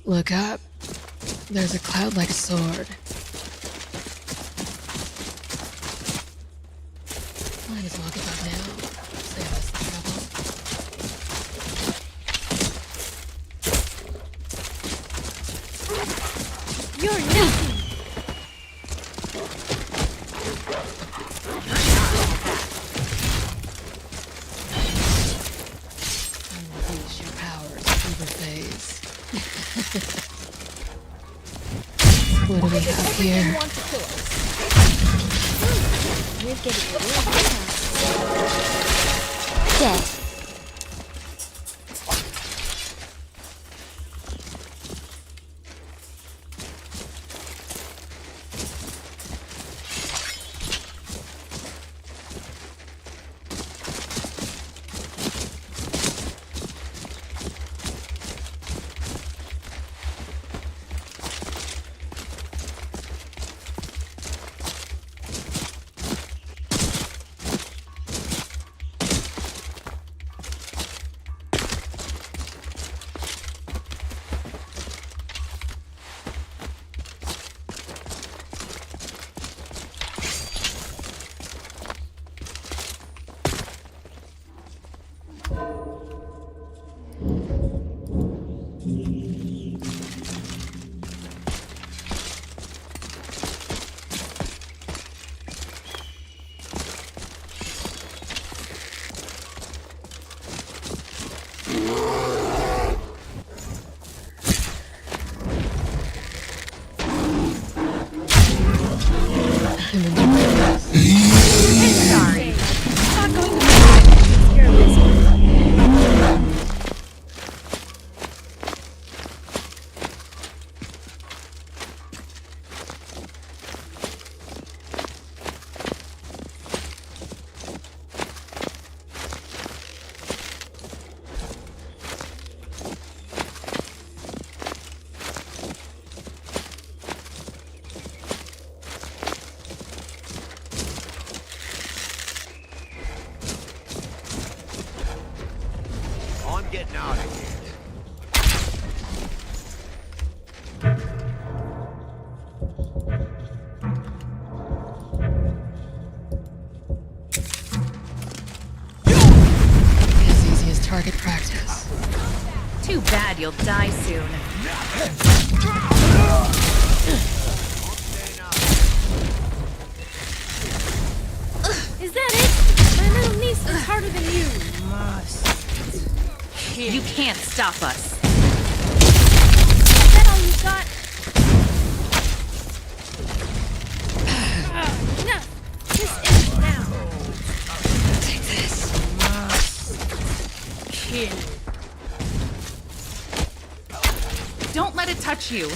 Look up. There's a cloud like a sword. Might as well give up now. Save us the trouble. You're nothing. Unleash your powers, Uberphase. What do we have here? Want to kill us. We're getting real fast. Dead. Sorry. Not going to be You're a whisper. you'll die soon. Is that it? My little niece is harder than you. You can't stop us. Is that all you got? No! This ends now. Take this. Don't let it touch you.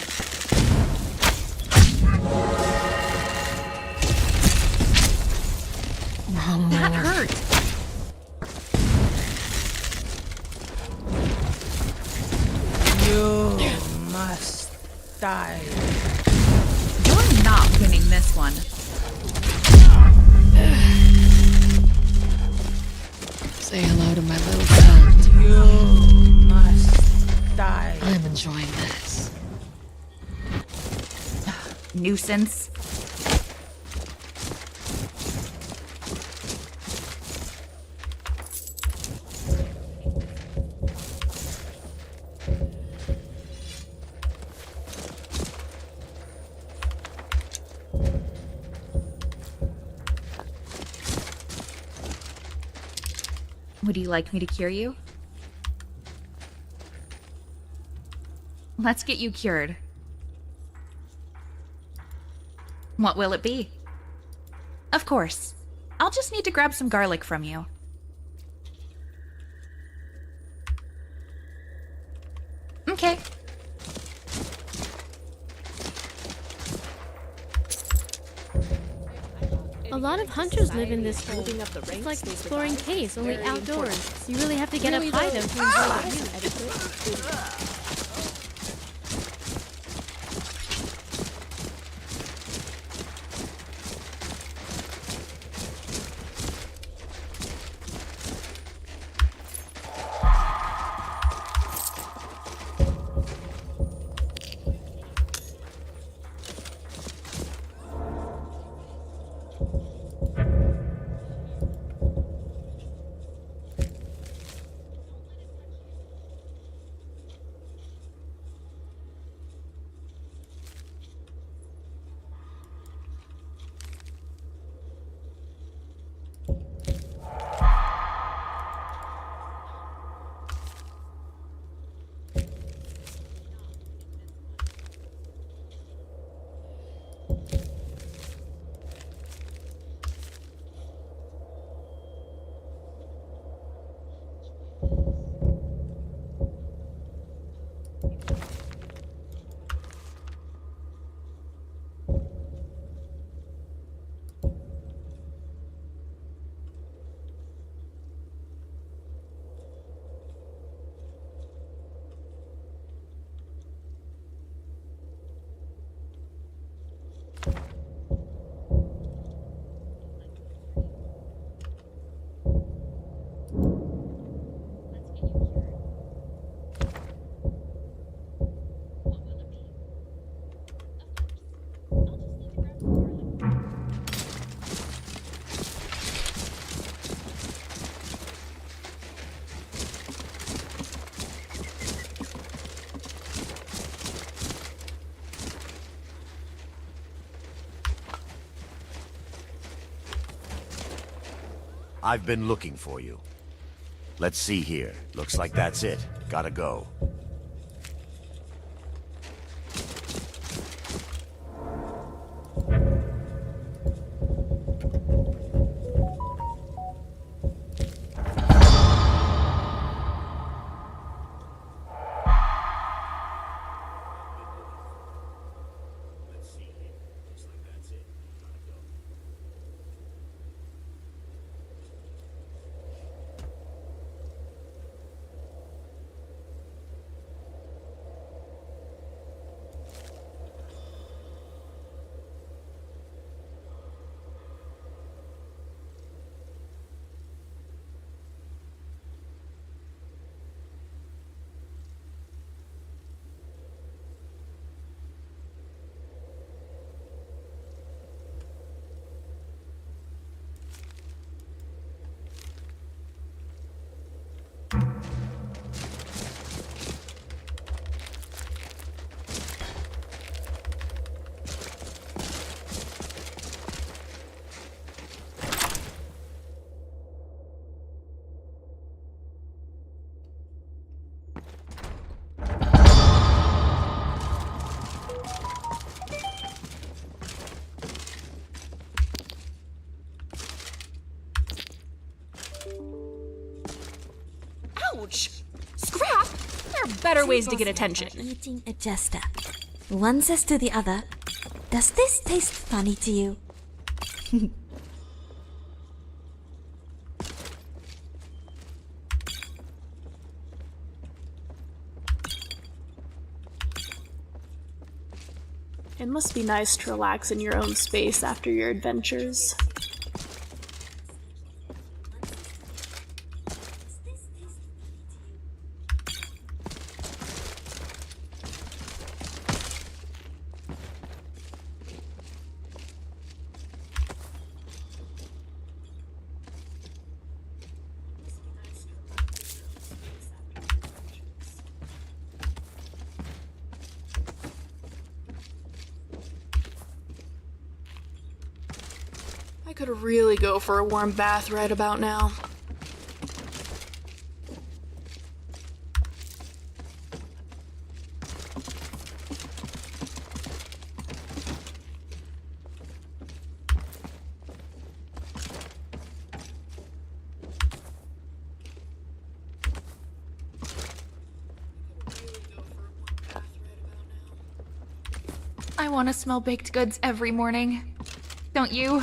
Wrong That move. hurt. You must die. You're not winning this one. Say hello to my little friend. You must die. I'm enjoying this. Nuisance. Would you like me to cure you? Let's get you cured. What will it be? Of course. I'll just need to grab some garlic from you. Okay. A lot of hunters live in this hole. It's like exploring caves, only outdoors. You really have to get up high though to enjoy the view. I've been looking for you. Let's see here. Looks like that's it. Gotta go. better ways to get attention. Eating a jester. One says to the other, "Does this taste funny to you?" It must be nice to relax in your own space after your adventures. I could really go for a warm bath right about now. I want to smell baked goods every morning. Don't you?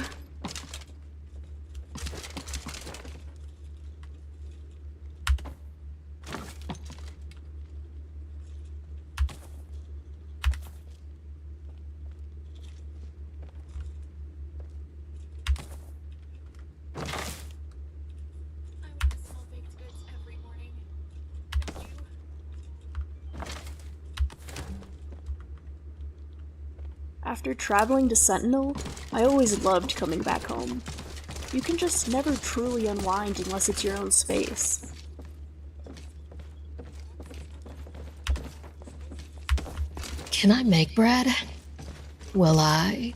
After traveling to Sentinel, I always loved coming back home. You can just never truly unwind unless it's your own space. Can I make bread? Will I?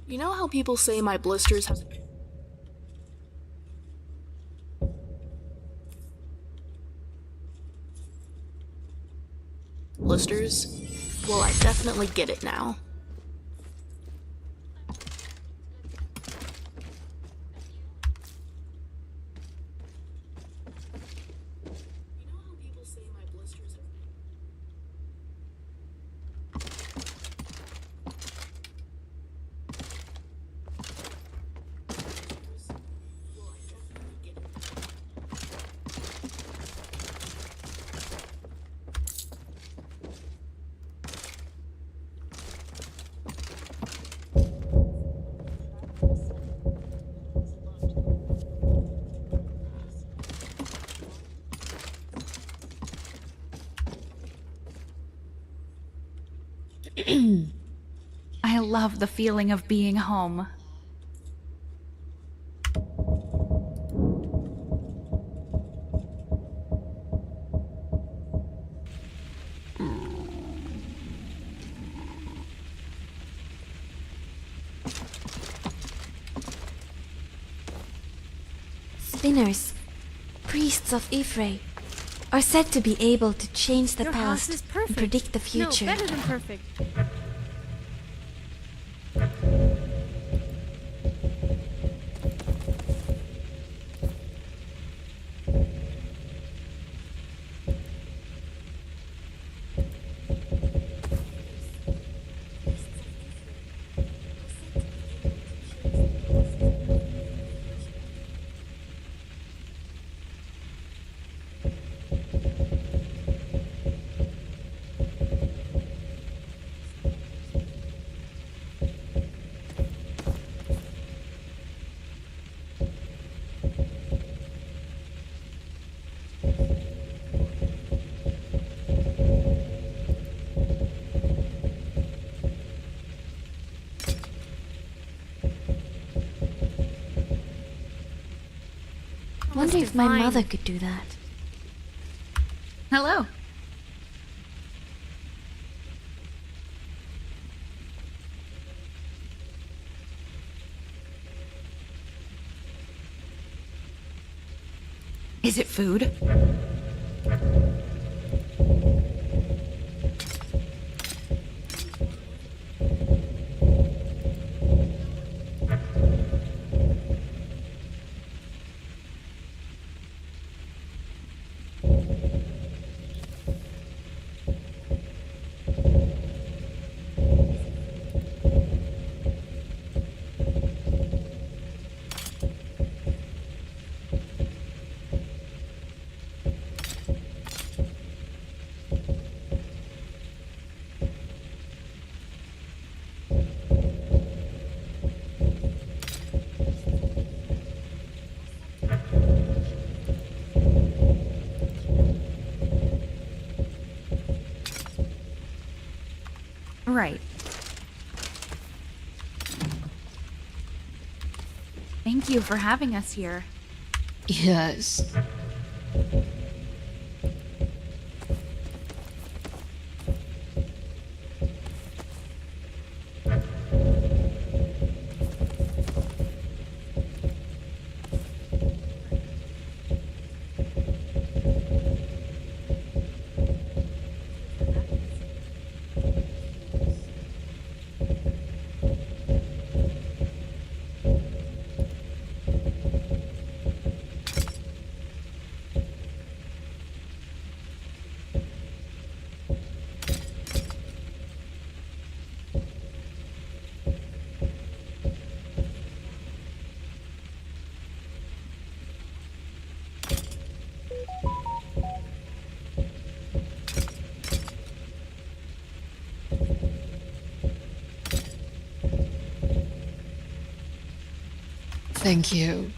You know how people say my blisters have... Blisters? Well, I definitely get it now. I love the feeling of being home. Spinners, priests of Ephraim, are said to be able to change the Your house past is perfect. and predict the future. No, better than perfect. Wonder if my divine. mother could do that. Hello. Is it food? Right. Thank you for having us here. Yes. Thank you.